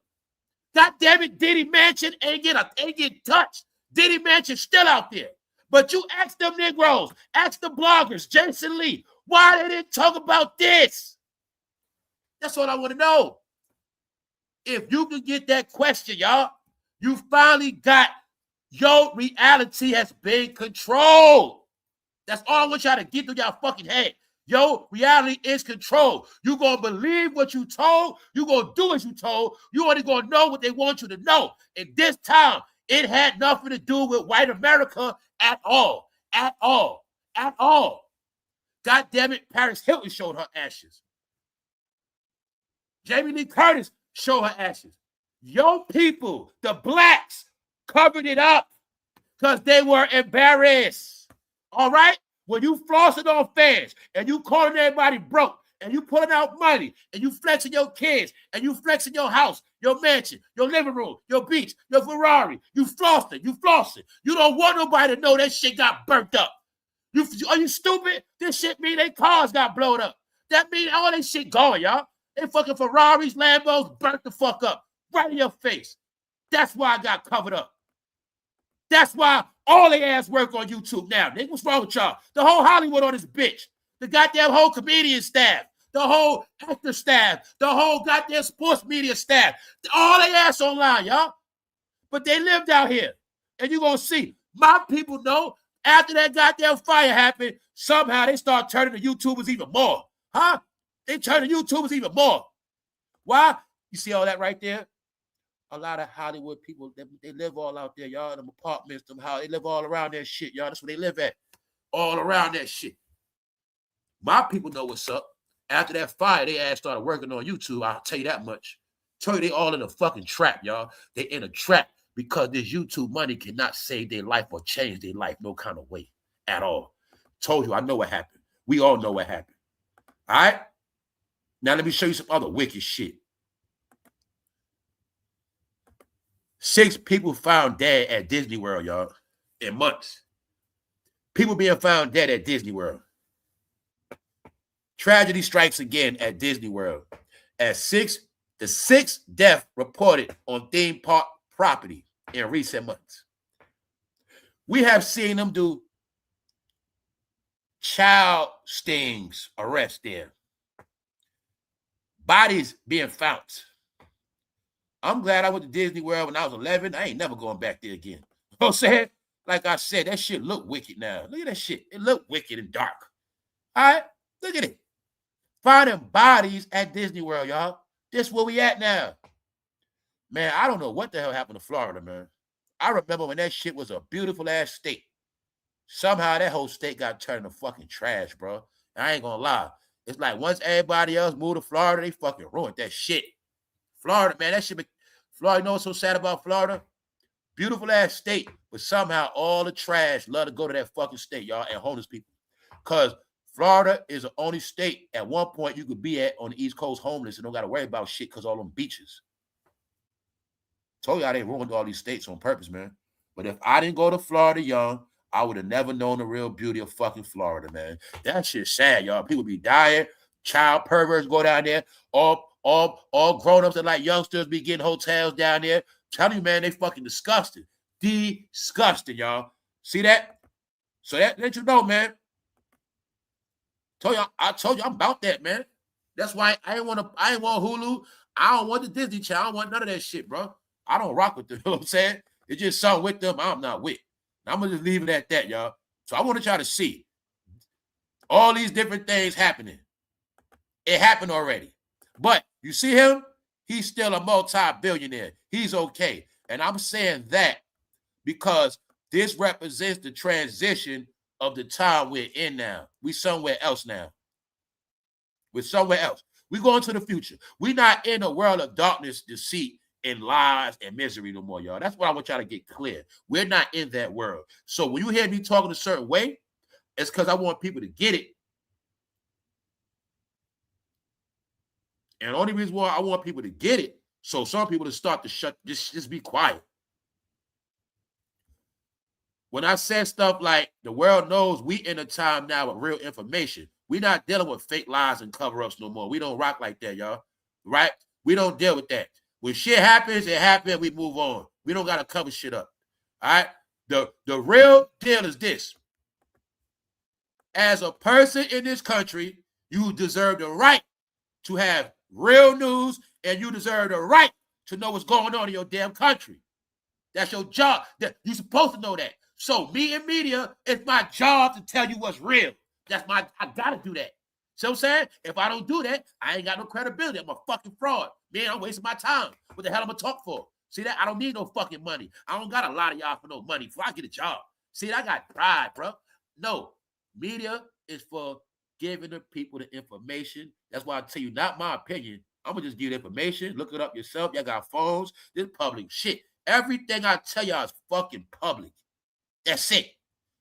[SPEAKER 1] God damn it, Diddy Mansion ain't get touched. Diddy Mansion still out there. But you ask them Negroes, ask the bloggers, Jason Lee, why they didn't talk about this? That's what I want to know. If you can get that question, y'all, you finally got your reality has been controlled. That's all I want y'all to get through y'all fucking head. Your reality is controlled. You're going to believe what you told. You're going to do as you told. You only going to know what they want you to know. And this time, it had nothing to do with white America at all. At all. At all. God damn it, Paris Hilton showed her ashes. Jamie Lee Curtis showed her ashes. Your people, the blacks, covered it up because they were embarrassed. All right? When you flossing on fans and you calling everybody broke and you pulling out money and you flexing your kids and you flexing your house, your mansion, your living room, your beach, your Ferrari, you flossing. You don't want nobody to know that shit got burnt up. Are you stupid? This shit mean their cars got blown up. That mean all that shit going, y'all. They fucking Ferraris, Lambos burnt the fuck up right in your face. That's why I got covered up. That's why all they ass work on YouTube now. Nigga, what's wrong with y'all? The whole Hollywood on this bitch. The goddamn whole comedian staff. The whole actor staff. The whole goddamn sports media staff. All they ass online, y'all. But they lived out here. And you're going to see. My people know after that goddamn fire happened, somehow they start turning the YouTubers even more. Huh? They turn the YouTubers even more. Why? You see all that right there? A lot of Hollywood people, they live all out there, y'all. Them apartments, they live all around that shit, y'all. That's where they live at. All around that shit. My people know what's up. After that fire, they ass started working on YouTube. I'll tell you that much. Tell you they all in a fucking trap, y'all. They in a trap because this YouTube money cannot save their life or change their life no kind of way at all. Told you, I know what happened. We all know what happened. All right? Now let me show you some other wicked shit. 6 people found dead at Disney World, y'all, in months. People being found dead at Disney World. Tragedy strikes again at Disney World. The 6th death reported on theme park property in recent months. We have seen them do child stings arrest there. Bodies being found. I'm glad I went to Disney World when I was 11. I ain't never going back there again. You know what I'm saying? Like I said, that shit look wicked now. Look at that shit. It look wicked and dark. All right? Look at it. Finding bodies at Disney World, y'all. This where we at now. Man, I don't know what the hell happened to Florida, man. I remember when that shit was a beautiful-ass state. Somehow that whole state got turned to fucking trash, bro. I ain't gonna lie. It's like once everybody else moved to Florida, they fucking ruined that shit. Florida, man, that shit. Florida, you know what's so sad about Florida? Beautiful ass state, but somehow all the trash love to go to that fucking state, y'all, and homeless people. Because Florida is the only state at one point you could be at on the East Coast homeless and don't got to worry about shit because all them beaches. Told y'all they ruined all these states on purpose, man. But if I didn't go to Florida young, I would have never known the real beauty of fucking Florida, man. That shit's sad, y'all. People be dying. Child perverts go down there. All grown-ups and like youngsters be getting hotels down there. Telling you, man, they fucking disgusting. Disgusting, y'all. See that? So that let you know, man. I told you I'm about that, man. That's why I ain't want Hulu. I don't want the Disney Channel. I don't want none of that shit, bro. I don't rock with them. You know what I'm saying? It's just something with them I'm not with. I'm going to just leave it at that, y'all. So I want y'all to see all these different things happening. It happened already. But you see him? He's still a multi-billionaire. He's okay. And I'm saying that because this represents the transition of the time we're in now. We're somewhere else now. We're somewhere else. We're going to the future. We're not in a world of darkness, deceit, and lies and misery no more, y'all. That's what I want y'all to get clear. We're not in that world. So when you hear me talking a certain way, it's because I want people to get it. And the only reason why I want people to get it, so some people to start to just be quiet. When I said stuff like the world knows we in a time now with real information, we're not dealing with fake lies and cover-ups no more. We don't rock like that, y'all. Right? We don't deal with that. When shit happens, it happens, we move on. We don't got to cover shit up. All right? The real deal is this. As a person in this country, you deserve the right to have real news, and you deserve the right to know what's going on in your damn country. That's your job. You're supposed to know that. So me and media, it's my job to tell you what's real. I got to do that. See what I'm saying? If I don't do that, I ain't got no credibility. I'm a fucking fraud. Man, I'm wasting my time. What the hell am I talk for? See that? I don't need no fucking money. I don't got a lot of y'all for no money before I get a job. See, I got pride, bro. No, media is for giving the people the information. That's why I tell you, not my opinion. I'm going to just give you the information. Look it up yourself. Y'all got phones. This public shit. Everything I tell y'all is fucking public. That's it.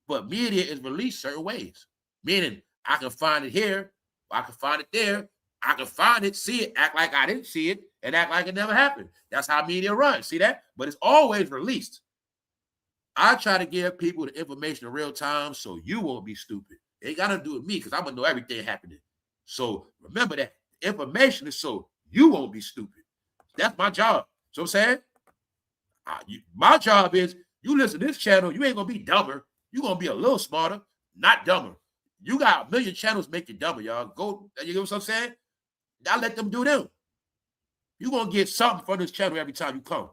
[SPEAKER 1] But media is released certain ways. Meaning, I can find it here. I can find it there. I can find it, see it, act like I didn't see it, and act like it never happened. That's how media runs. See that? But it's always released. I try to give people the information in real time so you won't be stupid. It ain't got to do with me because I'm going to know everything happening. So remember that information is so you won't be stupid. That's my job. So I'm saying, my job is you listen to this channel, you ain't going to be dumber. You're going to be a little smarter, not dumber. You got a million channels make you dumber, y'all. Go, you know what I'm saying? I let them do them. You're going to get something from this channel every time you come.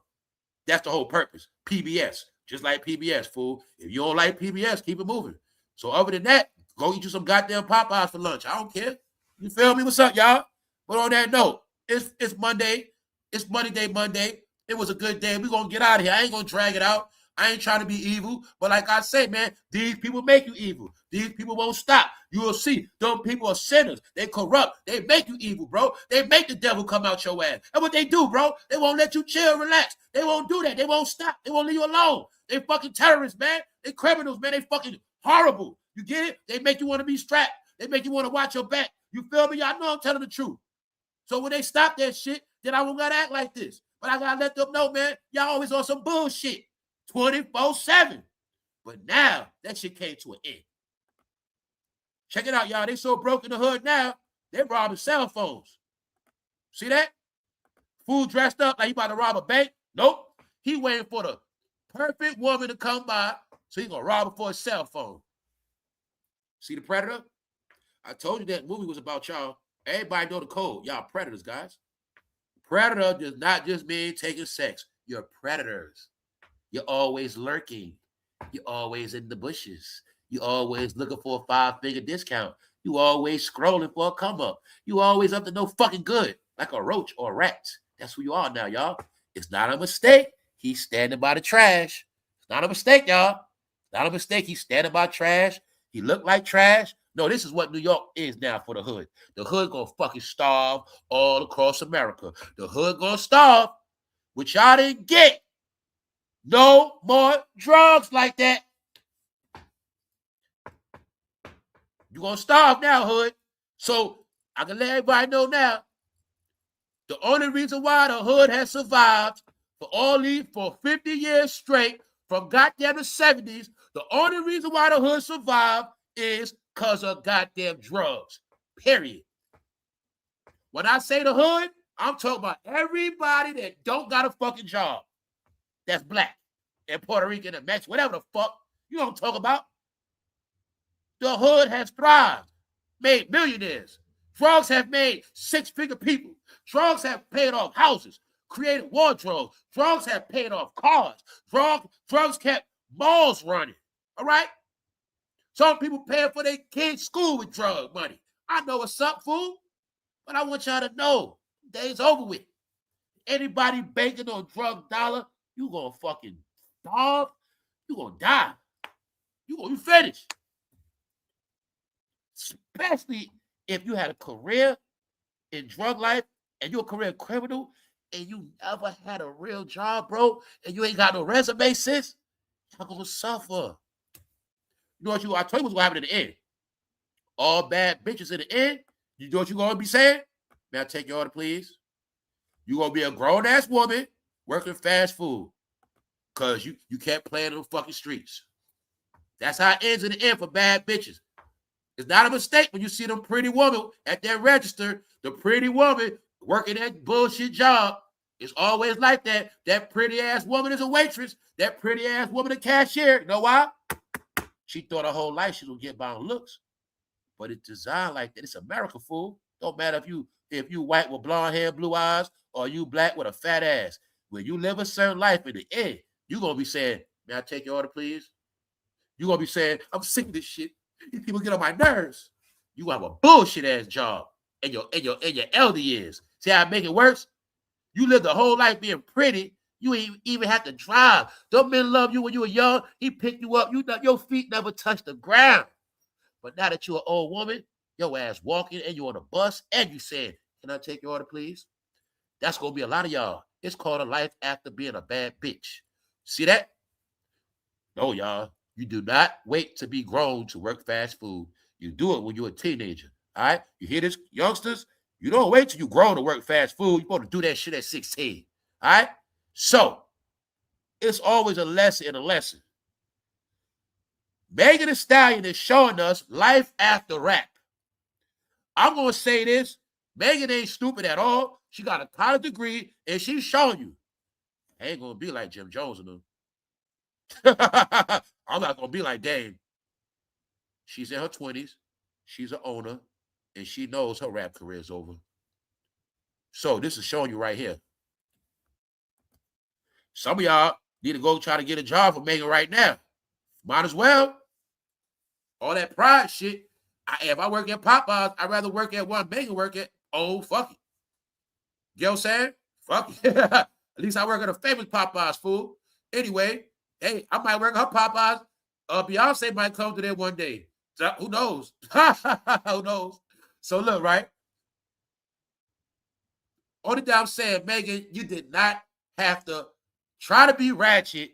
[SPEAKER 1] That's the whole purpose. PBS, just like PBS, fool. If you don't like PBS, keep it moving. So other than that, go eat you some goddamn Popeyes for lunch. I don't care. You feel me? What's up, y'all? But on that note, it's Monday. It's Monday. It was a good day. We're going to get out of here. I ain't going to drag it out. I ain't trying to be evil. But like I say, man, these people make you evil. These people won't stop. You will see. Those people are sinners. They corrupt. They make you evil, bro. They make the devil come out your ass. That's what they do, bro. They won't let you chill, relax. They won't do that. They won't stop. They won't leave you alone. They fucking terrorists, man. They criminals, man. They fucking horrible. You get it? They make you want to be strapped. They make you want to watch your back. You feel me? Y'all know I'm telling the truth. So when they stop that shit, then I won't gotta act like this. But I gotta let them know, man, y'all always on some bullshit 24/7. But now that shit came to an end. Check it out, y'all. They so broke in the hood now, they robbing cell phones. See that? Fool dressed up like he about to rob a bank. Nope. He waiting for the perfect woman to come by, so he gonna rob her for his cell phone. See the Predator? I told you that movie was about y'all. Everybody know the code. Y'all predators, guys. Predator does not just mean taking sex. You're predators. You're always lurking. You're always in the bushes. You're always looking for a 5-figure discount. You always scrolling for a come up. You always up to no fucking good, like a roach or a rat. That's who you are now, y'all. It's not a mistake. He's standing by the trash. It's not a mistake, y'all. Not a mistake. He's standing by trash. He looked like trash. No, this is what New York is now for the hood. The hood gonna fucking starve all across America. The hood gonna starve, which y'all didn't get. No more drugs like that. You're gonna starve now, hood. So I can let everybody know now. The only reason why the hood has survived for 50 years straight, from goddamn the 70s, the only reason why the hood survived is because of goddamn drugs. Period. When I say the hood, I'm talking about everybody that don't got a fucking job. That's black and Puerto Rican and Mexican, whatever the fuck you don't talk about. The hood has thrived, made millionaires. Drugs have made 6-figure people. Drugs have paid off houses, created wardrobes. Drugs have paid off cars. Drugs kept malls running. All right? Some people paying for their kids' school with drug money. I know what's up, fool. But I want y'all to know, day's over with. Anybody banking on drug dollar, you gonna fucking starve. You gonna die. You finished. Especially if you had a career in drug life and you're a career criminal and you never had a real job, bro, and you ain't got no resume, sis, you're gonna suffer. You know what I told you what's gonna happen in the end. All bad bitches in the end. You know what you're gonna be saying? May I take your order, please? You're gonna be a grown-ass woman working fast food because you can't play in the fucking streets. That's how it ends in the end for bad bitches. It's not a mistake when you see them pretty woman at that register, the pretty woman working that bullshit job. It's always like that. That pretty ass woman is a waitress. That pretty ass woman a cashier. You know why? She thought her whole life she would get by on looks. But it's designed like that. It's America, fool. Don't matter if you white with blonde hair, blue eyes, or you black with a fat ass. When you live a certain life in the end, you're going to be saying, may I take your order, please? You're going to be saying, I'm sick of this shit. These people get on my nerves. You have a bullshit ass job in your elder years. See how I make it worse? You lived a whole life being pretty. You ain't even have to drive. Them men love you when you were young. He picked you up. Your feet never touched the ground. But now that you're an old woman, your ass walking and you're on a bus and you saying, can I take your order, please? That's going to be a lot of y'all. It's called a life after being a bad bitch. See that? No, y'all. You do not wait to be grown to work fast food. You do it when you're a teenager. All right? You hear this, youngsters? You don't wait till you grow to work fast food. You're supposed to do that shit at 16. All right? So, it's always a lesson in a lesson. Megan Thee Stallion is showing us life after rap. I'm going to say this. Megan ain't stupid at all. She got a college degree, and she's showing you. I ain't going to be like Jim Jones and them. I'm not going to be like Dame. She's in her 20s. She's an owner, and she knows her rap career is over. So this is showing you right here. Some of y'all need to go try to get a job for Megan right now. Might as well. All that pride shit. If I work at Popeyes, I'd rather work at one Megan work at. Oh, fuck it. You know what I'm saying? Fuck it. At least I work at a famous Popeyes, fool. Anyway, hey, I might work at Popeyes. Beyonce might come to there one day. So, who knows? Who knows? So look, right? Only thing I'm saying, Megan, you did not have to try to be ratchet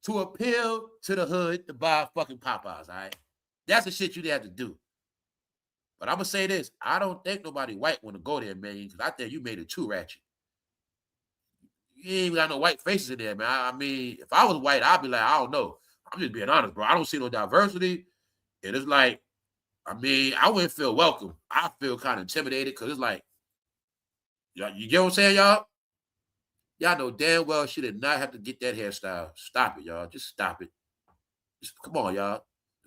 [SPEAKER 1] to appeal to the hood to buy fucking Popeyes, all right? That's the shit you have to do. But I'm going to say this. I don't think nobody white want to go there, man, because I think you made it too ratchet. You ain't even got no white faces in there, man. I mean, if I was white, I'd be like, I don't know. I'm just being honest, bro. I don't see no diversity. And it's like, I mean, I wouldn't feel welcome. I feel kind of intimidated because it's like, you get what I'm saying, y'all? Y'all know damn well she did not have to get that hairstyle. Stop it, y'all. Just stop it. Just, come on, y'all.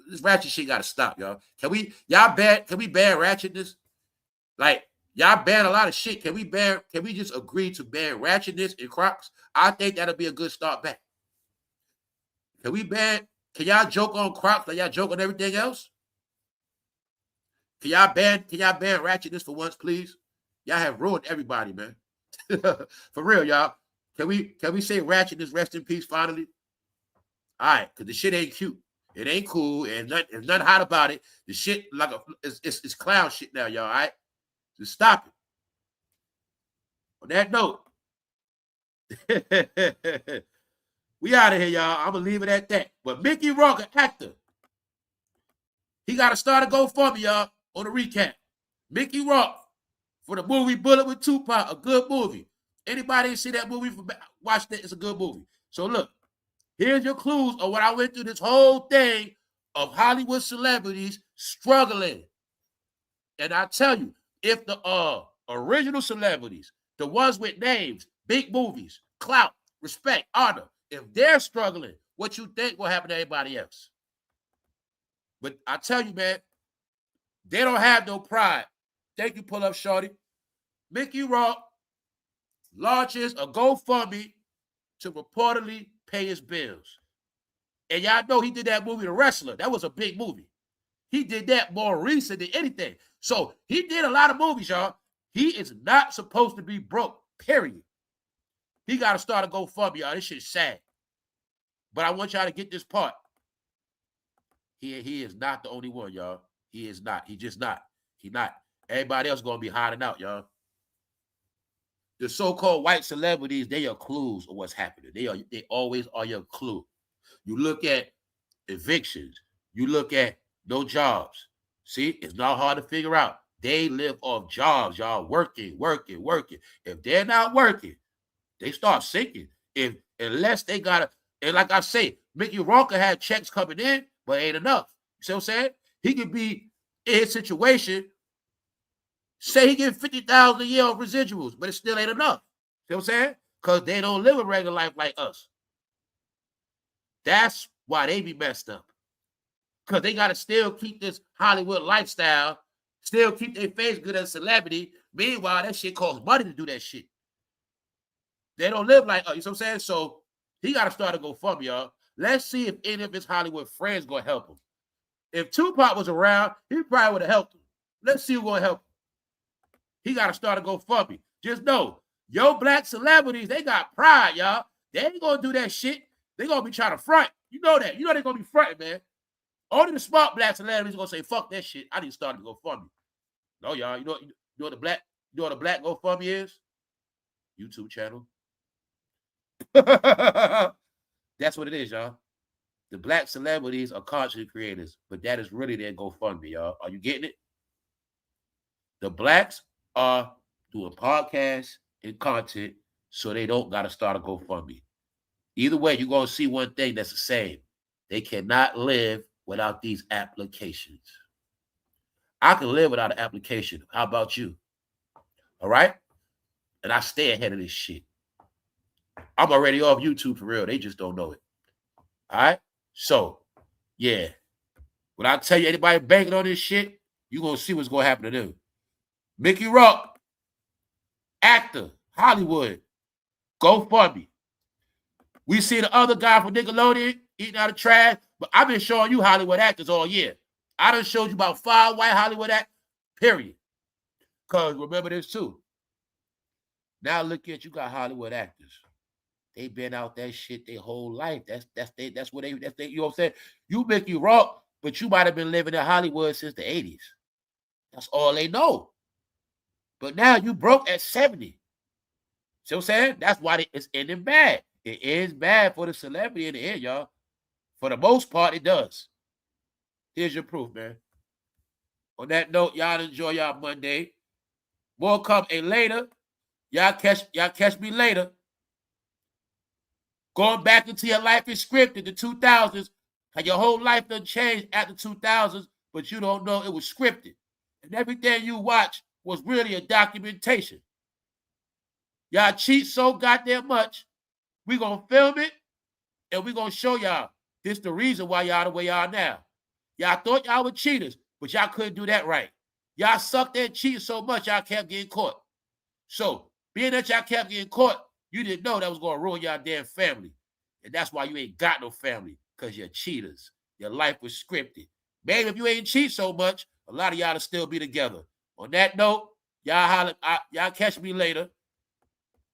[SPEAKER 1] This ratchet shit gotta stop, y'all. Can we ban ratchetness? Like, y'all ban a lot of shit. Can we just agree to ban ratchetness in Crocs? I think that'll be a good start back. Can y'all joke on Crocs like y'all joke on everything else? Can y'all ban ratchetness for once, please? Y'all have ruined everybody, man. For real, y'all. Can we say ratchetness rest in peace finally? All right, because the shit ain't cute. It ain't cool. And there's nothing hot about it. The shit like it's clown shit now, y'all. All right? Just stop it. On that note, we out of here, y'all. I'm gonna leave it at that. But Mickey Rourke, an actor, he got to start a GoFundMe, y'all, on the recap. Mickey Rourke for the movie Bullet with Tupac, a good movie. Anybody see that movie? Watch that. It's a good movie. So look, here's your clues of what I went through this whole thing of Hollywood celebrities struggling. And I tell you, if the original celebrities, the ones with names, big movies, clout, respect, honor, if they're struggling, what you think will happen to everybody else? But I tell you, man, they don't have no pride. Thank you, Pull Up Shorty. Mickey Rourke launches a GoFundMe to reportedly pay his bills. And y'all know he did that movie, The Wrestler. That was a big movie. He did that more recent than anything. So he did a lot of movies, y'all. He is not supposed to be broke, period. He got to start a GoFundMe, y'all. This shit's sad. But I want y'all to get this part. He is not the only one, y'all. He is not. He just not. He not. Everybody else going to be hiding out, y'all. The so-called white celebrities, they are clues of what's happening. They always are your clue. You look at evictions. You look at no jobs. See, it's not hard to figure out. They live off jobs, y'all. Working. If they're not working, they start sinking. Unless they got to, and like I say, Mickey Rourke had checks coming in, but ain't enough. You see what I'm saying? He could be in his situation, say he get $50,000 a year of residuals, but it still ain't enough. See what I'm saying? Because they don't live a regular life like us. That's why they be messed up. Because they got to still keep this Hollywood lifestyle, still keep their face good as a celebrity. Meanwhile, that shit costs money to do that shit. They don't live like us. You know what I'm saying? So he got to start a GoFundMe, y'all. Let's see if any of his Hollywood friends going to help him. If Tupac was around, he probably would have helped him. Let's see who's going to help him. He got to start a GoFundMe. Just know, your black celebrities, they got pride, y'all. They ain't going to do that shit. They going to be trying to front. You know that. You know they're going to be fronting, man. Only the smart black celebrities going to say, fuck that shit. I need to start a GoFundMe. No, y'all. You know what the black GoFundMe is? YouTube channel. That's what it is, y'all. The black celebrities are content creators, but that is really their GoFundMe, y'all. Are you getting it? The blacks are doing podcasts and content so they don't got to start a GoFundMe. Either way, you're going to see one thing that's the same. They cannot live without these applications. I can live without an application. How about you? All right? And I stay ahead of this shit. I'm already off YouTube for real. They just don't know it. All right? So, yeah. When I tell you anybody banking on this shit, you're going to see what's going to happen to them. Mickey Rourke, actor, Hollywood, GoFundMe. We see the other guy from Nickelodeon eating out of trash, but I've been showing you Hollywood actors all year. I done showed you about 5 white Hollywood actors, period. Because remember this too. Now look at you got Hollywood actors. They been out that shit their whole life. That's what they, you know what I'm saying? You make you rock, but you might have been living in Hollywood since the 80s. That's all they know. But now you broke at 70. See what I'm saying? That's why it's ending bad. It ends bad for the celebrity in the end, y'all. For the most part, it does. Here's your proof, man. On that note, y'all enjoy y'all Monday. More come and later. Y'all catch me later. Going back into your life is scripted, the 2000s. How your whole life done changed after 2000s, but you don't know it was scripted. And everything you watch was really a documentation. Y'all cheat so goddamn much. We gonna film it, and we gonna show y'all this the reason why y'all the way y'all now. Y'all thought y'all were cheaters, but y'all couldn't do that right. Y'all sucked and cheated so much, y'all kept getting caught. So, being that y'all kept getting caught, you didn't know that was going to ruin y'all damn family. And that's why you ain't got no family, because you're cheaters. Your life was scripted. Maybe if you ain't cheat so much, a lot of y'all will still be together. On that note, y'all catch me later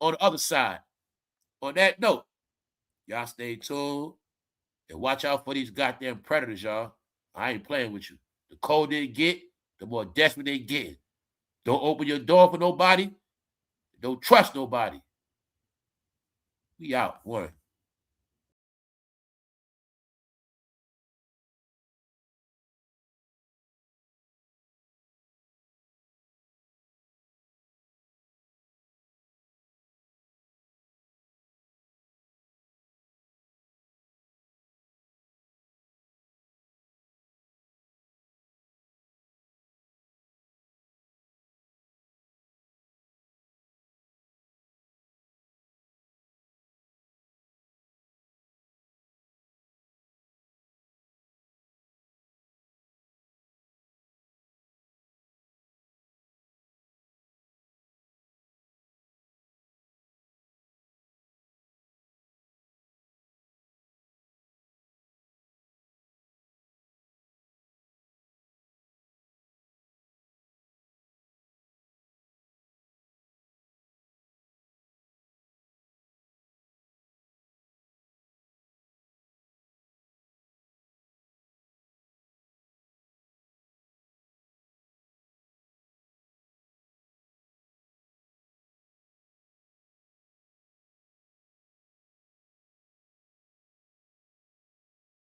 [SPEAKER 1] on the other side. On that note, y'all stay tuned and watch out for these goddamn predators, y'all. I ain't playing with you. The colder they get, the more desperate they get. Don't open your door for nobody. Don't trust nobody. We out. One.